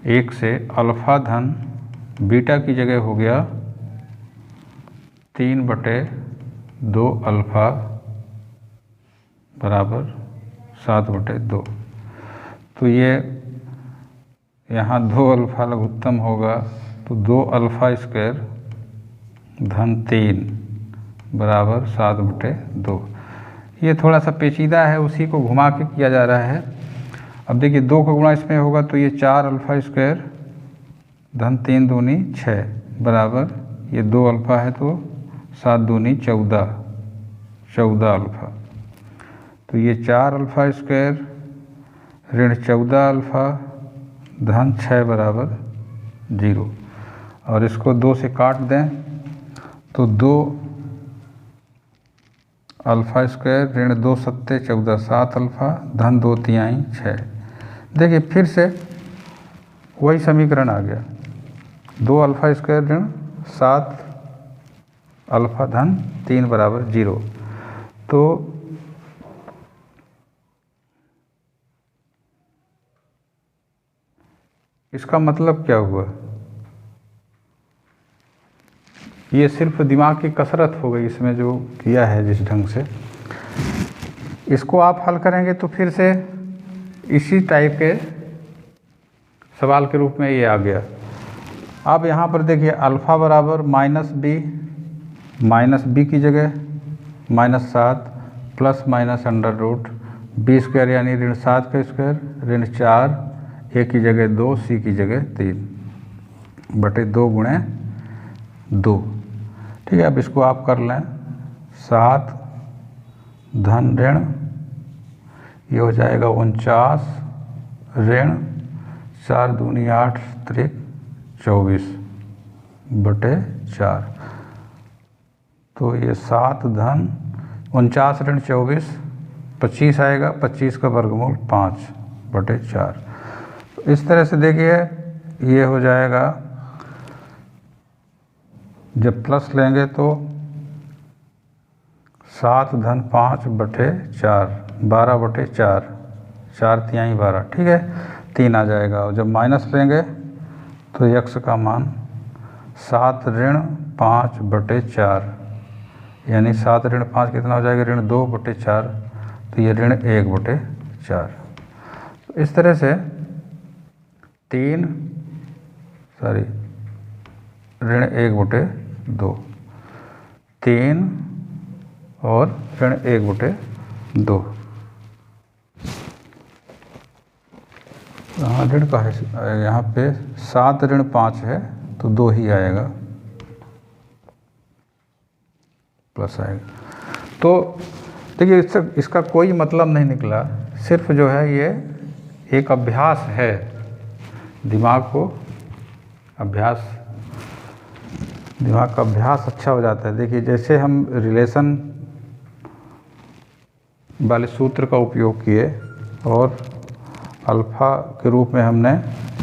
1 से अल्फ़ा धन बीटा की जगह हो गया 3 बटे 2 अल्फ़ा बराबर 7 बटे 2। तो ये यहाँ 2 अल्फ़ा लघुत्तम होगा, तो 2 अल्फ़ा स्क्वायर धन 3 बराबर 7 बटे 2। ये थोड़ा सा पेचीदा है, उसी को घुमा के किया जा रहा है। अब देखिए 2 का गुणा इसमें होगा तो ये 4 अल्फ़ा स्क्वायर धन 3 दूनी 6 बराबर, ये 2 अल्फ़ा है तो 7 दूनी 14 अल्फ़ा। तो ये 4 अल्फ़ा स्क्वायर ऋण 14 अल्फ़ा धन 6 बराबर 0। और इसको 2 से काट दें तो 2 अल्फ़ा स्क्वायर ऋण 2 सत्ते 14, 7 अल्फ़ा धन 2 तिहाई 6। देखिए फिर से वही समीकरण आ गया, 2 अल्फ़ा स्क्वायर ऋण 7 अल्फ़ा धन 3 बराबर 0। तो इसका मतलब क्या हुआ, ये सिर्फ दिमाग की कसरत हो गई इसमें जो किया है जिस ढंग से। इसको आप हल करेंगे तो फिर से इसी टाइप के सवाल के रूप में ये आ गया। अब यहाँ पर देखिए अल्फ़ा बराबर माइनस बी की जगह -7 plus minus under root b square यानी ऋण 7 का स्क्वायर ऋण 4 ए की जगह 2 सी की जगह 3 बटे 2 गुणे 2। ठीक है, अब इसको आप कर लें 7 धन ऋण ये हो जाएगा 49 ऋण 4 दूनी 8 त्रिक 24 बटे 4। तो ये 7 धन 49 ऋण 24 25 आएगा, 25 का वर्गमूल 5 बटे 4। तो इस तरह से देखिए ये हो जाएगा, जब प्लस लेंगे तो 7 धन 5 बटे 4 12 बटे 4 4 तिहाई 12। ठीक है, 3 आ जाएगा। और जब माइनस लेंगे तो x का मान 7 ऋण 5 बटे 4 यानी 7 ऋण 5 कितना हो जाएगा, ऋण 2 बटे 4। तो ये ऋण 1 बटे 4। तो इस तरह से ऋण 1 बटे 2 3 और ऋण 1 बटे 2। यहाँ ऋण का है, यहाँ पे 7 ऋण 5 है तो 2 ही आएगा, प्लस आएगा। तो देखिए इसका कोई मतलब नहीं निकला, सिर्फ जो है ये एक अभ्यास है, दिमाग का अभ्यास अच्छा हो जाता है। देखिए जैसे हम रिलेशन वाले सूत्र का उपयोग किए और अल्फ़ा के रूप में हमने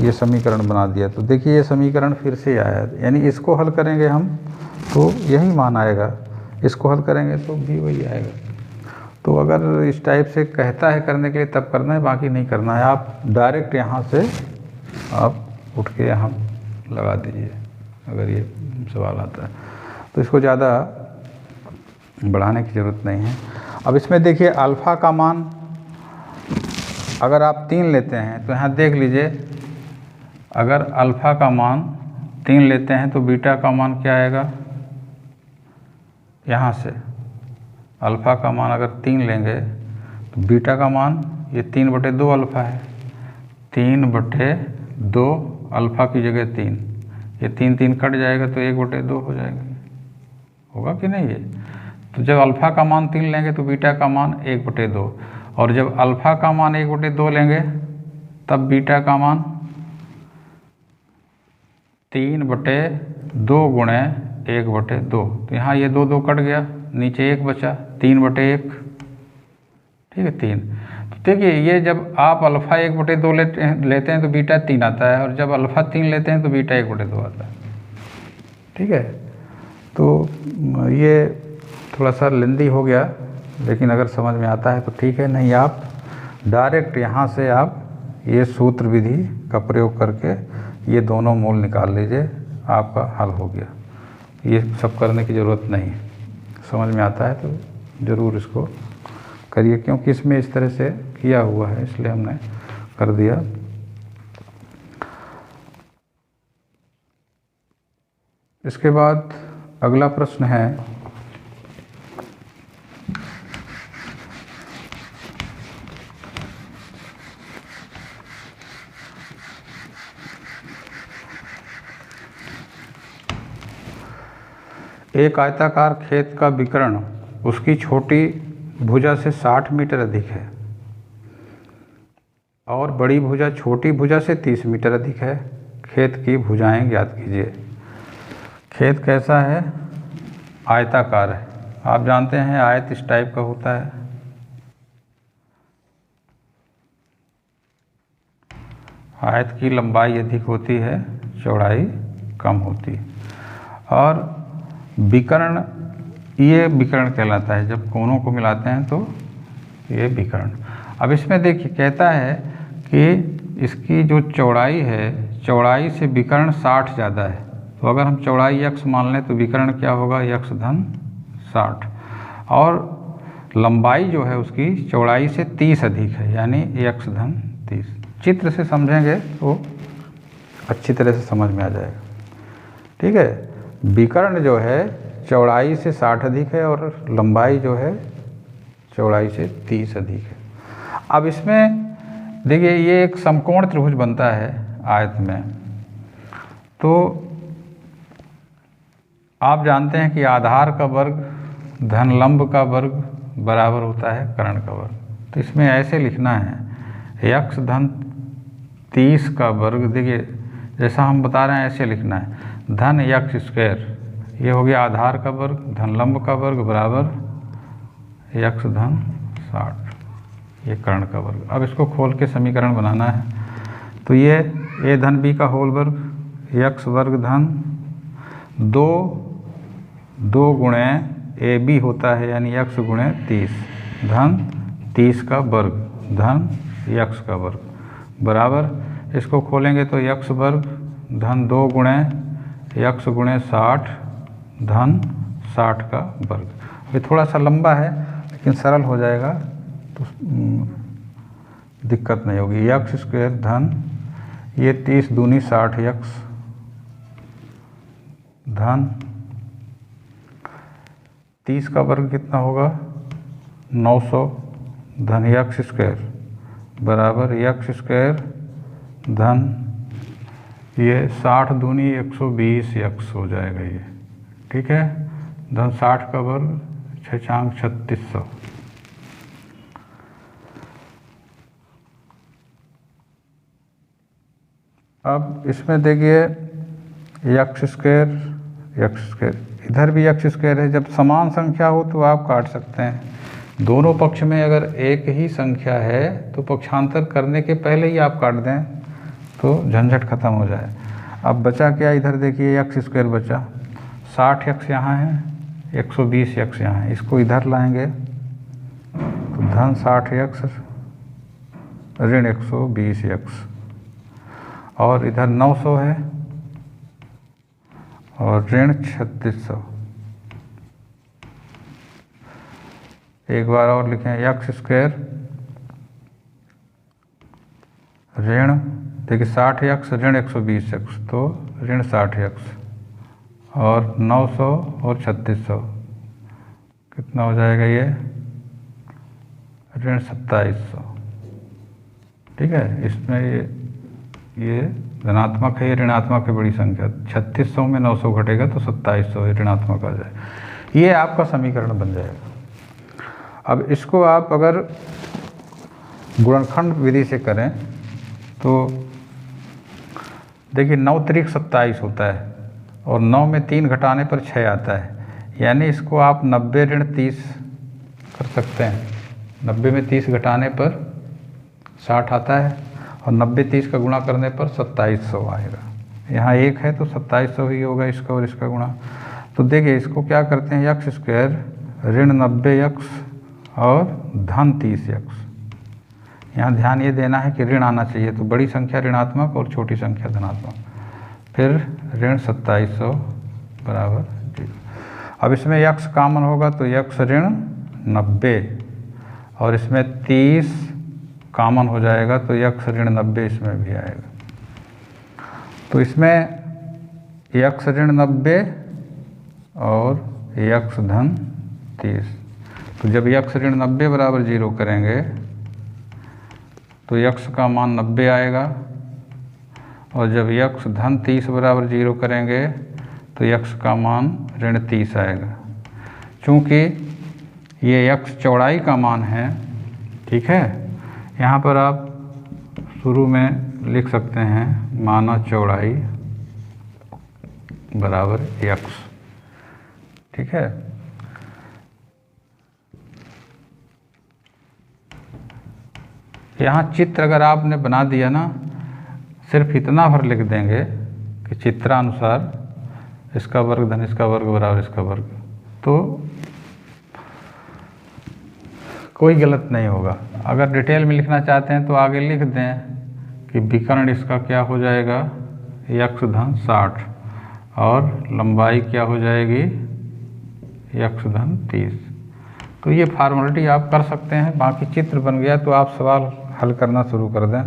ये समीकरण बना दिया, तो देखिए ये समीकरण फिर से आया, यानी इसको हल करेंगे हम तो यही मान आएगा, इसको हल करेंगे तो भी वही आएगा। तो अगर इस टाइप से कहता है करने के लिए तब करना है, बाकी नहीं करना है। आप डायरेक्ट यहाँ से आप उठ के यहाँ लगा दीजिए अगर ये सवाल आता है, तो इसको ज़्यादा बढ़ाने की ज़रूरत नहीं है। अब इसमें देखिए अल्फ़ा का मान अगर आप 3 लेते हैं तो यहाँ देख लीजिए, अगर अल्फ़ा का मान 3 लेते हैं तो बीटा का मान क्या आएगा, यहाँ से अल्फ़ा का मान अगर 3 लेंगे तो बीटा का मान ये 3 बटे 2 अल्फ़ा है, 3 बटे 2 अल्फ़ा की जगह 3, ये 3 3 कट जाएगा तो 1 बटे 2 हो जाएगा, होगा कि नहीं ये। तो जब अल्फ़ा का मान 3 लेंगे तो बीटा का मान 1 बटे 2, और जब अल्फ़ा का मान 1 बटे 2 लेंगे तब बीटा का मान 3 बटे 2 गुणे 1 बटे 2। तो यहाँ ये 2 2 कट गया, नीचे 1 बचा, 3 बटे 1। ठीक है, 3। तो देखिए ये जब आप अल्फ़ा 1 बटे 2 लेते हैं तो बीटा 3 आता है, और जब अल्फ़ा 3 लेते हैं तो बीटा 1 बटे 2 आता है। ठीक है, तो ये थोड़ा सा लेंदी हो गया, लेकिन अगर समझ में आता है तो ठीक है, नहीं आप डायरेक्ट यहाँ से आप ये सूत्र विधि का प्रयोग करके ये दोनों मूल निकाल लीजिए, आपका हल हो गया। ये सब करने की ज़रूरत नहीं है, समझ में आता है तो ज़रूर इसको करिए, क्योंकि इसमें इस तरह से किया हुआ है इसलिए हमने कर दिया। इसके बाद अगला प्रश्न है, एक आयताकार खेत का विकर्ण उसकी छोटी भुजा से 60 मीटर अधिक है और बड़ी भुजा छोटी भुजा से 30 मीटर अधिक है। खेत की भुजाएं ज्ञात कीजिए। खेत कैसा है, आयताकार है। आप जानते हैं आयत इस टाइप का होता है, आयत की लंबाई अधिक होती है, चौड़ाई कम होती है। और विकर्ण, ये विकर्ण कहलाता है, जब कोनों को मिलाते हैं तो ये विकर्ण। अब इसमें देखिए कहता है कि इसकी जो चौड़ाई है, चौड़ाई से विकर्ण 60 ज़्यादा है। तो अगर हम चौड़ाई x मान लें तो विकर्ण क्या होगा, x धन 60, और लंबाई जो है उसकी चौड़ाई से 30 अधिक है, यानी x धन 30। चित्र से समझेंगे तो अच्छी तरह से समझ में आ जाएगा। ठीक है। विकर्ण जो है चौड़ाई से 60 अधिक है और लंबाई जो है चौड़ाई से 30 अधिक है। अब इसमें देखिए ये एक समकोण त्रिभुज बनता है आयत में, तो आप जानते हैं कि आधार का वर्ग धन लंब का वर्ग बराबर होता है कर्ण का वर्ग। तो इसमें ऐसे लिखना है यक्स धन 30 का वर्ग, देखिए जैसा हम बता रहे हैं ऐसे लिखना है, धन यक्स स्क्वायर, ये हो गया आधार का वर्ग धन लंब का वर्ग बराबर यक्स धन 60, ये कर्ण का वर्ग। अब इसको खोल के समीकरण बनाना है, तो ये ए धन बी का होल वर्ग यक्स वर्ग धन 2 गुणे ए बी होता है यानी यक्स गुणे 30 धन 30 का वर्ग धन यक्स का वर्ग बराबर, इसको खोलेंगे तो यक्स वर्ग धन 2 गुणे यक्स गुणे 60 धन 60 का वर्ग। ये थोड़ा सा लंबा है लेकिन सरल हो जाएगा तो दिक्कत नहीं होगी। यक्स स्क्वायर धन ये 30 दूनी 60 यक्स धन 30 का वर्ग कितना होगा 900 धन यक्स स्क्वायर बराबर यक्स स्क्वायर धन ये 60 दूनी 120 यक्स हो जाएगा ये, ठीक है, धन 60 का वर्ग 3600। अब इसमें देखिए यक्स स्क्वायर इधर भी यक्स स्क्वायर है। जब समान संख्या हो तो आप काट सकते हैं। दोनों पक्ष में अगर एक ही संख्या है तो पक्षांतर करने के पहले ही आप काट दें तो झंझट खत्म हो जाए। अब बचा क्या, इधर देखिए यक्स स्क्वायर बचा, 60 यक्स यहाँ है 120 यक्स यहाँ है, इसको इधर लाएंगे तो धन 60 यक्स ऋण 120 यक्स, और इधर 900 है और ऋण 3600। एक बार और लिखें यक्स स्क्वायर ऋण, देखिए 60 यक्स ऋण 120 यक्स तो ऋण 60 यक्स और 900 और 3600 कितना हो जाएगा ये ऋण 2700, ठीक है। इसमें ये धनात्मक है, ये ऋणात्मक है बड़ी संख्या, 3600 में 900 घटेगा तो 2700 ऋणात्मक आ जाए। ये आपका समीकरण बन जाएगा। अब इसको आप अगर गुणनखंड विधि से करें तो देखिए 9 त्रिक 27 होता है और 9 में 3 घटाने पर 6 आता है, यानी इसको आप 90 ऋण 30 कर सकते हैं। 90 में 30 घटाने पर 60 आता है और 90 30 का गुणा करने पर 2700 आएगा। यहाँ 1 है तो 2700 ही होगा इसका और इसका गुणा। तो देखिए इसको क्या करते हैं, यक्स स्क्वायर ऋण 90 यक्स और धन 30 यक्स। यहाँ ध्यान ये देना है कि ऋण आना चाहिए, तो बड़ी संख्या ऋणात्मक और छोटी संख्या धनात्मक, फिर ऋण 2700 बराबर 0। अब इसमें यक्स कॉमन होगा तो यक्स ऋण 90 और इसमें 30 कॉमन हो जाएगा तो यक्स ऋण 90 इसमें भी आएगा। तो इसमें यक्स ऋण 90 और यक्स धन 30, तो जब यक्स ऋण 90 बराबर 0 करेंगे तो यक्स का मान 90 आएगा और जब यक्स धन 30 बराबर 0 करेंगे तो यक्स का मान ऋण 30 आएगा। चूँकि ये यक्स चौड़ाई का मान है, ठीक है, यहाँ पर आप शुरू में लिख सकते हैं माना चौड़ाई बराबर यक्स, ठीक है। यहाँ चित्र अगर आपने बना दिया ना, सिर्फ इतना भर लिख देंगे कि चित्रानुसार इसका वर्ग धन इसका वर्ग बराबर इसका वर्ग, तो कोई गलत नहीं होगा। अगर डिटेल में लिखना चाहते हैं तो आगे लिख दें कि विकर्ण इसका क्या हो जाएगा यक्स धन 60 और लंबाई क्या हो जाएगी यक्स धन 30। तो ये फार्मूलिटी आप कर सकते हैं। बाकी चित्र बन गया तो आप सवाल हल करना शुरू कर दें।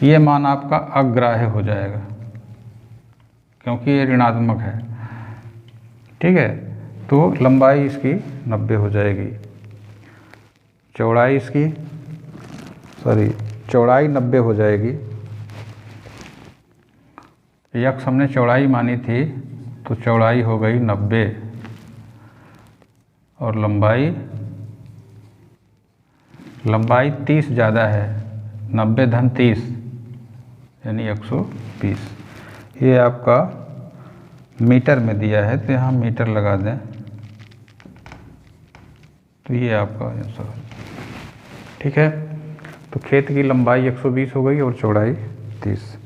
ये मान आपका अग्राह्य हो जाएगा, क्योंकि ये ऋणात्मक है। ठीक है, तो लंबाई इसकी 90 हो जाएगी। चौड़ाई इसकी चौड़ाई 90 हो जाएगी। यक्स हमने चौड़ाई मानी थी, तो चौड़ाई हो गई 90 और लंबाई 30 ज़्यादा है, 90 धन 30 यानी 120। ये आपका मीटर में दिया है, तो यहाँ मीटर लगा दें, तो ये आपका आंसर है। ठीक है, तो खेत की लंबाई 120 हो गई और चौड़ाई 30।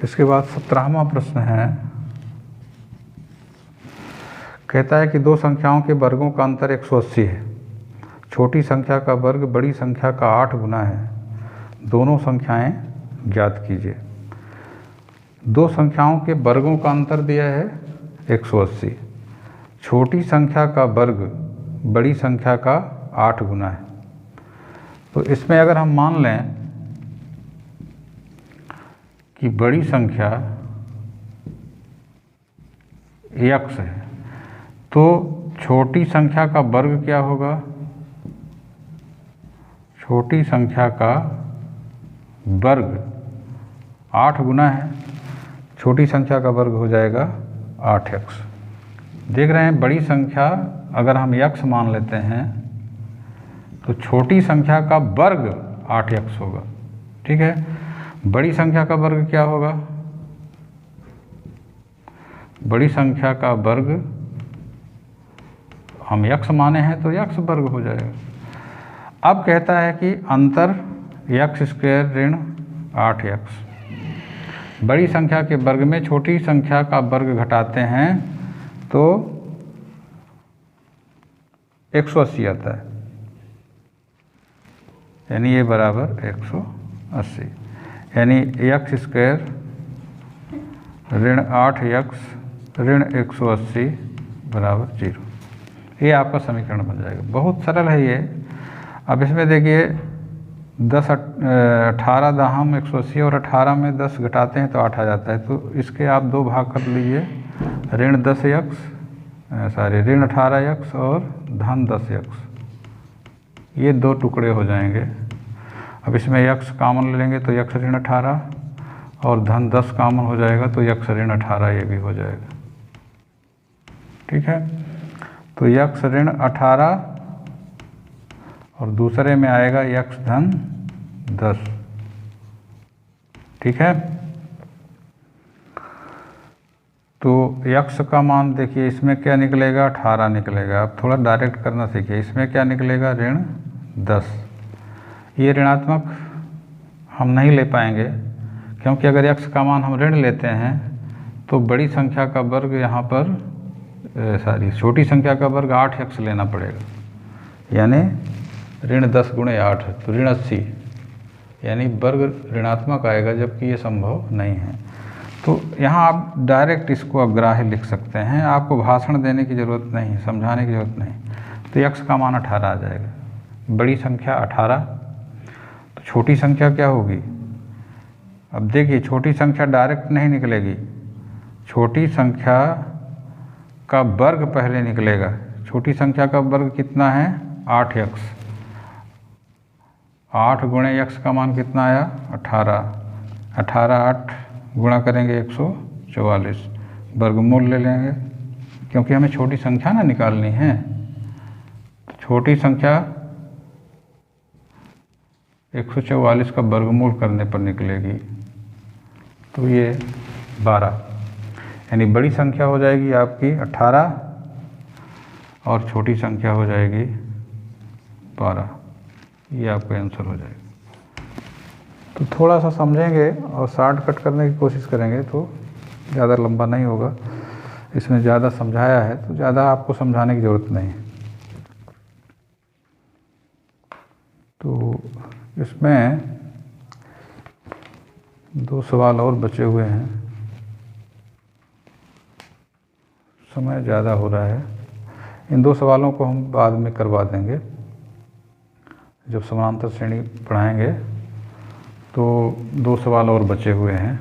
इसके बाद 17वां प्रश्न है, कहता है कि दो संख्याओं के वर्गों का अंतर 180 है। छोटी संख्या का वर्ग बड़ी संख्या का 8 गुना है। दोनों संख्याएं ज्ञात कीजिए। दो संख्याओं के वर्गों का अंतर दिया है 180। छोटी संख्या का वर्ग बड़ी संख्या का 8 गुना है। तो इसमें अगर हम मान लें कि बड़ी संख्या x है, तो छोटी संख्या का वर्ग क्या होगा? छोटी संख्या का वर्ग 8 गुना है, छोटी संख्या का वर्ग हो जाएगा 8x। देख रहे हैं, बड़ी संख्या अगर हम x मान लेते हैं तो छोटी संख्या का वर्ग 8x होगा। ठीक है, बड़ी संख्या का वर्ग क्या होगा? बड़ी संख्या का वर्ग हम x माने हैं तो x वर्ग हो जाएगा। अब कहता है कि अंतर x² ऋण 8x। बड़ी संख्या के वर्ग में छोटी संख्या का वर्ग घटाते हैं तो 180 आता है, यानी ये बराबर 180, यानी x² ऋण 8x ऋण 180 बराबर 0। ये आपका समीकरण बन जाएगा। बहुत सरल है ये। अब इसमें देखिए 18 दाहम 180 और 18 में 10 घटाते हैं तो 8 आ जाता है। तो इसके आप दो भाग कर लीजिए, ऋण 18x और धन 10x। ये दो टुकड़े हो जाएंगे। अब इसमें x कॉमन ले लेंगे तो x ऋण 18 और धन 10 कॉमन हो जाएगा तो x ऋण 18 ये भी हो जाएगा। ठीक है, तो x ऋण 18 और दूसरे में आएगा x धन 10। ठीक है, तो x का मान देखिए, इसमें क्या निकलेगा? 18 निकलेगा। अब थोड़ा डायरेक्ट करना सीखिए। इसमें क्या निकलेगा? ऋण 10। ये ऋणात्मक हम नहीं ले पाएंगे, क्योंकि अगर x का मान हम ऋण लेते हैं तो बड़ी संख्या का वर्ग यहाँ पर छोटी संख्या का वर्ग 8x लेना पड़ेगा, यानी ऋण 10 गुणे 8 तो ऋण 80, यानी वर्ग ऋणात्मक आएगा, जबकि ये संभव नहीं है। तो यहाँ आप डायरेक्ट इसको अग्राह्य लिख सकते हैं, आपको भाषण देने की ज़रूरत नहीं, समझाने की ज़रूरत नहीं। तो x का मान 18 आ जाएगा। बड़ी संख्या 18, तो छोटी संख्या क्या होगी? अब देखिए, छोटी संख्या डायरेक्ट नहीं निकलेगी, छोटी संख्या का वर्ग पहले निकलेगा। छोटी संख्या का वर्ग कितना है? 8x। 8 गुणे x का मान कितना आया? 18। 8 गुणा करेंगे 144, वर्गमूल ले लेंगे, क्योंकि हमें छोटी संख्या ना निकालनी है। तो छोटी संख्या 144 का वर्गमूल करने पर निकलेगी, तो ये 12, यानी बड़ी संख्या हो जाएगी आपकी 18 और छोटी संख्या हो जाएगी 12। ये आपका आंसर हो जाएगा। तो थोड़ा सा समझेंगे और शॉर्टकट करने की कोशिश करेंगे तो ज़्यादा लंबा नहीं होगा। इसमें ज़्यादा समझाया है तो ज़्यादा आपको समझाने की ज़रूरत नहीं है। तो इसमें 2 सवाल और बचे हुए हैं। समय ज़्यादा हो रहा है। इन 2 सवालों को हम बाद में करवा देंगे। जब समानांतर श्रेणी पढ़ाएंगे तो 2 सवाल और बचे हुए हैं,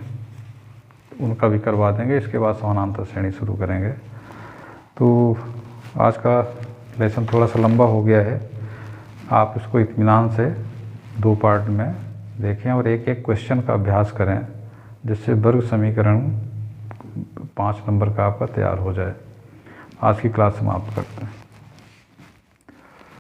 उनका भी करवा देंगे। इसके बाद समानांतर श्रेणी शुरू करेंगे। तो आज का लेसन थोड़ा सा लंबा हो गया है। आप इसको इत्मीनान से 2 पार्ट में देखें और एक एक क्वेश्चन का अभ्यास करें, जिससे वर्ग समीकरण 5 नंबर का आपका तैयार हो जाए। आज की क्लास समाप्त करते हैं।